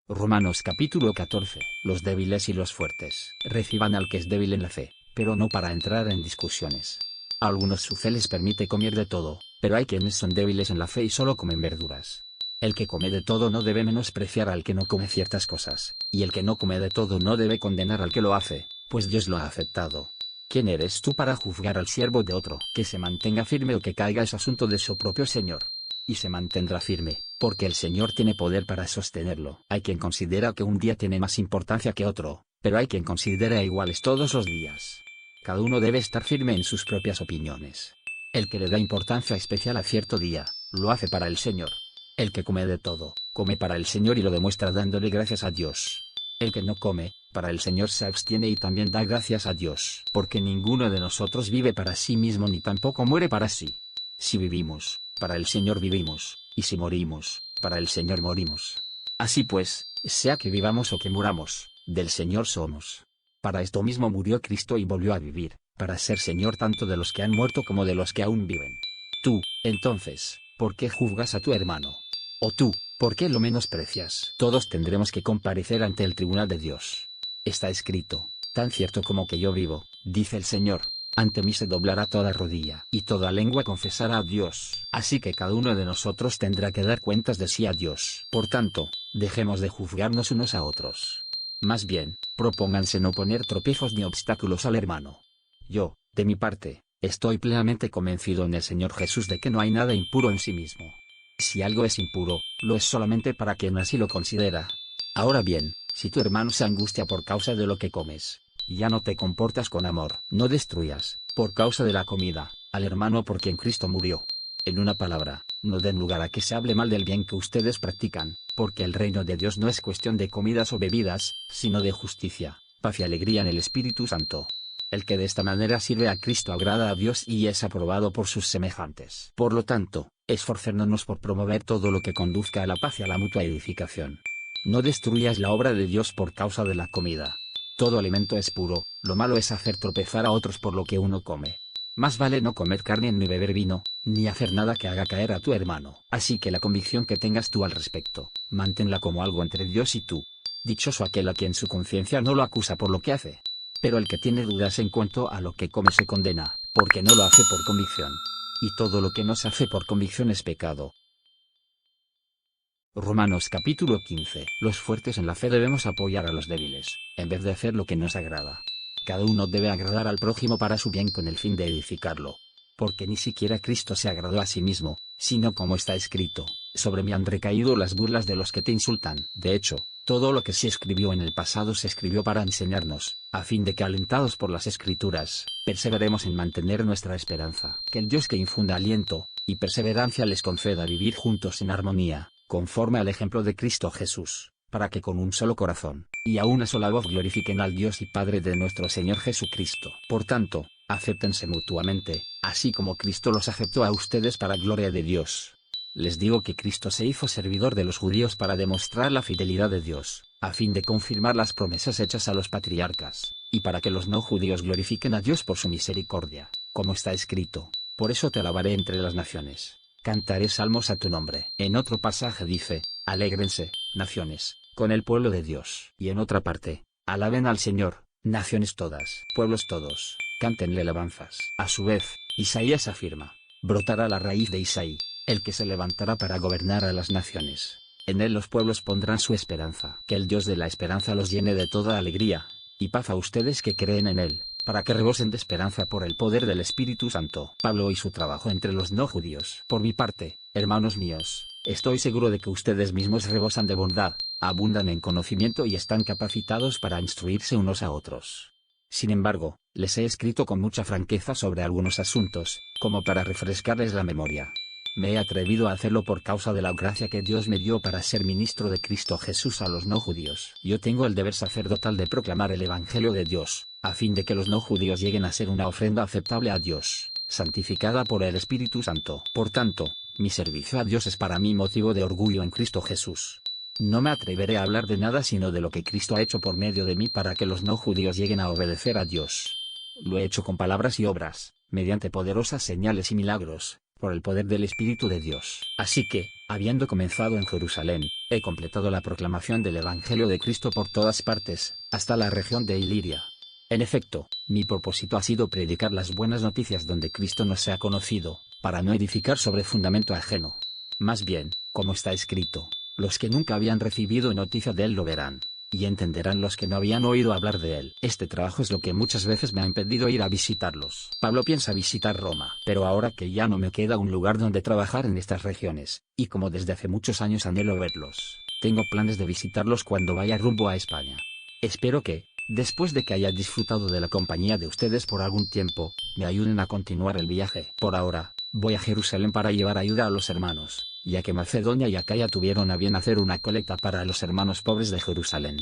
Romanos capítulo 14. Los débiles y los fuertes reciban al que es débil en la fe, pero no para entrar en discusiones. A algunos su fe les permite comer de todo, pero hay quienes son débiles en la fe y solo comen verduras. El que come de todo no debe menospreciar al que no come ciertas cosas, y el que no come de todo no debe condenar al que lo hace, pues Dios lo ha aceptado. ¿Quién eres tú para juzgar al siervo de otro? Que se mantenga firme o que caiga es asunto de su propio Señor. Y se mantendrá firme, porque el Señor tiene poder para sostenerlo. Hay quien considera que un día tiene más importancia que otro, pero hay quien considera iguales todos los días. Cada uno debe estar firme en sus propias opiniones. El que le da importancia especial a cierto día, lo hace para el Señor. El que come de todo, come para el Señor y lo demuestra dándole gracias a Dios. El que no come, para el Señor se abstiene y también da gracias a Dios. Porque ninguno de nosotros vive para sí mismo ni tampoco muere para sí. Si vivimos, para el Señor vivimos, y si morimos, para el Señor morimos. Así pues, sea que vivamos o que muramos, del Señor somos. Para esto mismo murió Cristo y volvió a vivir, para ser Señor tanto de los que han muerto como de los que aún viven. Tú, entonces, ¿por qué juzgas a tu hermano? O tú, ¿por qué lo menosprecias? Todos tendremos que comparecer ante el tribunal de Dios. Está escrito: tan cierto como que yo vivo, dice el Señor, ante mí se doblará toda rodilla y toda lengua confesará a Dios. Así que cada uno de nosotros tendrá que dar cuentas de sí a Dios. Por tanto, dejemos de juzgarnos unos a otros. Más bien, propónganse no poner tropiezos ni obstáculos al hermano. Yo, de mi parte, estoy plenamente convencido en el Señor Jesús de que no hay nada impuro en sí mismo. Si algo es impuro, lo es solamente para quien así lo considera. Ahora bien, si tu hermano se angustia por causa de lo que comes, ya no te comportas con amor. No destruyas, por causa de la comida, al hermano por quien Cristo murió. En una palabra, no den lugar a que se hable mal del bien que ustedes practican, porque el reino de Dios no es cuestión de comidas o bebidas, sino de justicia, paz y alegría en el Espíritu Santo. El que de esta manera sirve a Cristo agrada a Dios y es aprobado por sus semejantes. Por lo tanto, esforcémonos por promover todo lo que conduzca a la paz y a la mutua edificación. No destruyas la obra de Dios por causa de la comida. Todo alimento es puro, lo malo es hacer tropezar a otros por lo que uno come. Más vale no comer carne ni beber vino, ni hacer nada que haga caer a tu hermano. Así que la convicción que tengas tú al respecto, manténla como algo entre Dios y tú. Dichoso aquel a quien su conciencia no lo acusa por lo que hace. Pero el que tiene dudas en cuanto a lo que come se condena, porque no lo hace por convicción. Y todo lo que no se hace por convicción es pecado. Romanos capítulo 15. Los fuertes en la fe debemos apoyar a los débiles, en vez de hacer lo que nos agrada. Cada uno debe agradar al prójimo para su bien con el fin de edificarlo. Porque ni siquiera Cristo se agradó a sí mismo, sino como está escrito: sobre mí han recaído las burlas de los que te insultan. De hecho, todo lo que se escribió en el pasado se escribió para enseñarnos, a fin de que alentados por las Escrituras, perseveremos en mantener nuestra esperanza. Que el Dios que infunda aliento y perseverancia les conceda vivir juntos en armonía, conforme al ejemplo de Cristo Jesús, para que con un solo corazón, y a una sola voz glorifiquen al Dios y Padre de nuestro Señor Jesucristo. Por tanto, acéptense mutuamente, así como Cristo los aceptó a ustedes para gloria de Dios. les digo que Cristo se hizo servidor de los judíos para demostrar la fidelidad de Dios, a fin de confirmar las promesas hechas a los patriarcas, y para que los no judíos glorifiquen a Dios por su misericordia, como está escrito: por eso te alabaré entre las naciones, cantaré salmos a tu nombre. En otro pasaje dice: alégrense, naciones, con el pueblo de Dios. Y en otra parte: alaben al Señor, naciones todas, pueblos todos, cántenle alabanzas. A su vez, Isaías afirma: brotará la raíz de Isaí, el que se levantará para gobernar a las naciones. En él los pueblos pondrán su esperanza. Que el Dios de la esperanza los llene de toda alegría y paz a ustedes que creen en él, para que rebosen de esperanza por el poder del Espíritu Santo. Pablo y su trabajo entre los no judíos. Por mi parte, hermanos míos, estoy seguro de que ustedes mismos rebosan de bondad, abundan en conocimiento y están capacitados para instruirse unos a otros. Sin embargo, les he escrito con mucha franqueza sobre algunos asuntos, como para refrescarles la memoria. Me he atrevido a hacerlo por causa de la gracia que Dios me dio para ser ministro de Cristo Jesús a los no judíos. Yo tengo el deber sacerdotal de proclamar el Evangelio de Dios, a fin de que los no judíos lleguen a ser una ofrenda aceptable a Dios, santificada por el Espíritu Santo. Por tanto, mi servicio a Dios es para mí motivo de orgullo en Cristo Jesús. No me atreveré a hablar de nada sino de lo que Cristo ha hecho por medio de mí para que los no judíos lleguen a obedecer a Dios. Lo he hecho con palabras y obras, mediante poderosas señales y milagros, por el poder del Espíritu de Dios. Así que, habiendo comenzado en Jerusalén, he completado la proclamación del Evangelio de Cristo por todas partes, hasta la región de Iliria. En efecto, mi propósito ha sido predicar las buenas noticias donde Cristo no sea conocido, para no edificar sobre fundamento ajeno. Más bien, como está escrito: los que nunca habían recibido noticia de él lo verán, y entenderán los que no habían oído hablar de él. Este trabajo es lo que muchas veces me ha impedido ir a visitarlos. Pablo piensa visitar Roma, pero ahora que ya no me queda un lugar donde trabajar en estas regiones, y como desde hace muchos años anhelo verlos, tengo planes de visitarlos cuando vaya rumbo a España. Espero que, después de que haya disfrutado de la compañía de ustedes por algún tiempo, me ayuden a continuar el viaje. Por ahora, voy a Jerusalén para llevar ayuda a los hermanos, ya que Macedonia y Acaya tuvieron a bien hacer una colecta para los hermanos pobres de Jerusalén.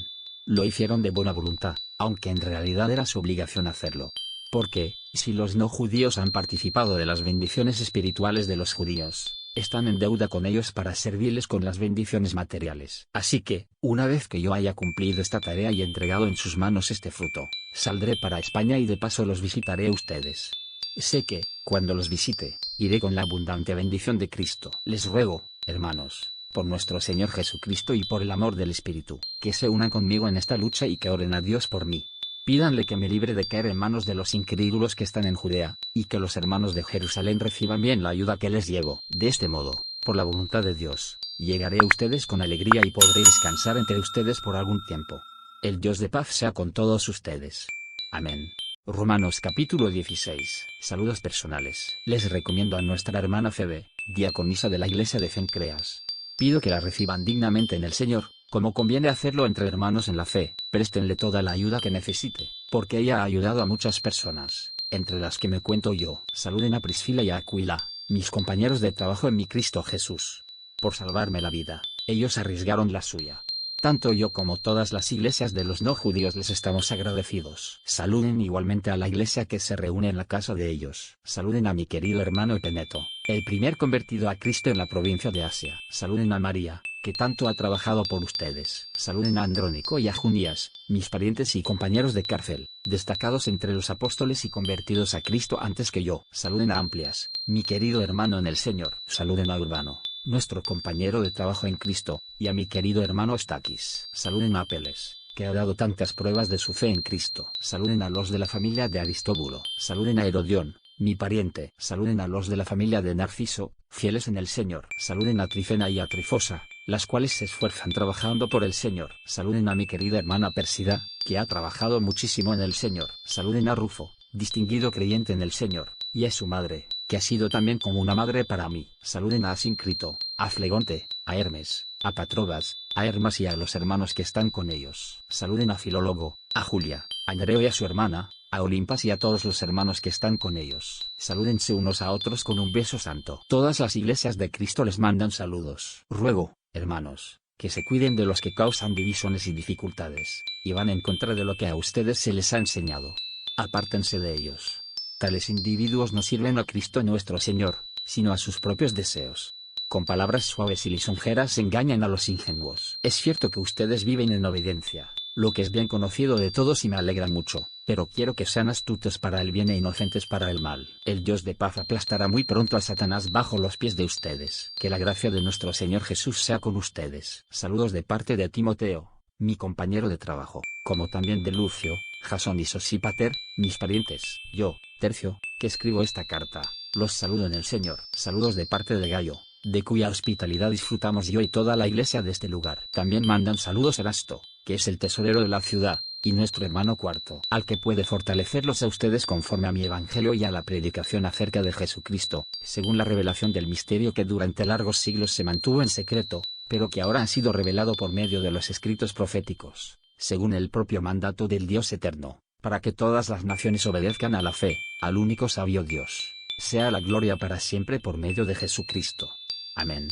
Lo hicieron de buena voluntad, aunque en realidad era su obligación hacerlo. Porque, si los no judíos han participado de las bendiciones espirituales de los judíos, están en deuda con ellos para servirles con las bendiciones materiales. Así que, una vez que yo haya cumplido esta tarea y entregado en sus manos este fruto, saldré para España y de paso los visitaré a ustedes. Sé que, cuando los visite, iré con la abundante bendición de Cristo. Les ruego, hermanos, por nuestro Señor Jesucristo y por el amor del Espíritu, que se unan conmigo en esta lucha y que oren a Dios por mí. Pídanle que me libre de caer en manos de los incrédulos que están en Judea, y que los hermanos de Jerusalén reciban bien la ayuda que les llevo. De este modo, por la voluntad de Dios, llegaré a ustedes con alegría y podré descansar entre ustedes por algún tiempo. El Dios de paz sea con todos ustedes. Amén. Romanos capítulo 16. Saludos personales. Les recomiendo a nuestra hermana Febe, diaconisa de la iglesia de Cencreas. Pido que la reciban dignamente en el Señor, como conviene hacerlo entre hermanos en la fe. Préstenle toda la ayuda que necesite, porque ella ha ayudado a muchas personas, entre las que me cuento yo. Saluden a Priscila y a Aquila, mis compañeros de trabajo en mi Cristo Jesús. Por salvarme la vida, ellos arriesgaron la suya. Tanto yo como todas las iglesias de los no judíos les estamos agradecidos. Saluden igualmente a la iglesia que se reúne en la casa de ellos. Saluden a mi querido hermano Epeneto, el primer convertido a Cristo en la provincia de Asia. Saluden a María, que tanto ha trabajado por ustedes. Saluden a Andrónico y a Junías, mis parientes y compañeros de cárcel, destacados entre los apóstoles y convertidos a Cristo antes que yo. Saluden a Amplias, mi querido hermano en el Señor. Saluden a Urbano, nuestro compañero de trabajo en Cristo, y a mi querido hermano Estaquis. Saluden a Apeles, que ha dado tantas pruebas de su fe en Cristo. Saluden a los de la familia de Aristóbulo. Saluden a Herodión, mi pariente. Saluden a los de la familia de Narciso, fieles en el Señor. Saluden a Trifena y a Trifosa, las cuales se esfuerzan trabajando por el Señor. Saluden a mi querida hermana Pérsida, que ha trabajado muchísimo en el Señor. Saluden a Rufo, distinguido creyente en el Señor, y a su madre, que ha sido también como una madre para mí. Saluden a Asíncrito, a Flegonte, a Hermes, a Patrobas, a Hermas y a los hermanos que están con ellos. Saluden a Filólogo, a Julia, a Nereo y a su hermana, a Olimpas y a todos los hermanos que están con ellos. Salúdense unos a otros con un beso santo. Todas las iglesias de Cristo les mandan saludos. Ruego, hermanos, que se cuiden de los que causan divisiones y dificultades, y van en contra de lo que a ustedes se les ha enseñado. Apártense de ellos. Tales individuos no sirven a Cristo nuestro Señor, sino a sus propios deseos. con palabras suaves y lisonjeras engañan a los ingenuos. Es cierto que ustedes viven en obediencia, lo que es bien conocido de todos y me alegra mucho, pero quiero que sean astutos para el bien e inocentes para el mal. El Dios de paz aplastará muy pronto a Satanás bajo los pies de ustedes. Que la gracia de nuestro Señor Jesús sea con ustedes. Saludos de parte de Timoteo, mi compañero de trabajo, como también de Lucio, Jasón y Sosípater, mis parientes. Yo, Tercio, que escribo esta carta, los saludo en el Señor. Saludos de parte de Gayo, de cuya hospitalidad disfrutamos yo y toda la iglesia de este lugar. También mandan saludos Erasto, que es el tesorero de la ciudad, y nuestro hermano Cuarto, al que puede fortalecerlos a ustedes conforme a mi evangelio y a la predicación acerca de Jesucristo, según la revelación del misterio que durante largos siglos se mantuvo en secreto, pero que ahora ha sido revelado por medio de los escritos proféticos, según el propio mandato del Dios eterno, para que todas las naciones obedezcan a la fe, al único sabio Dios. Sea la gloria para siempre por medio de Jesucristo. Amén.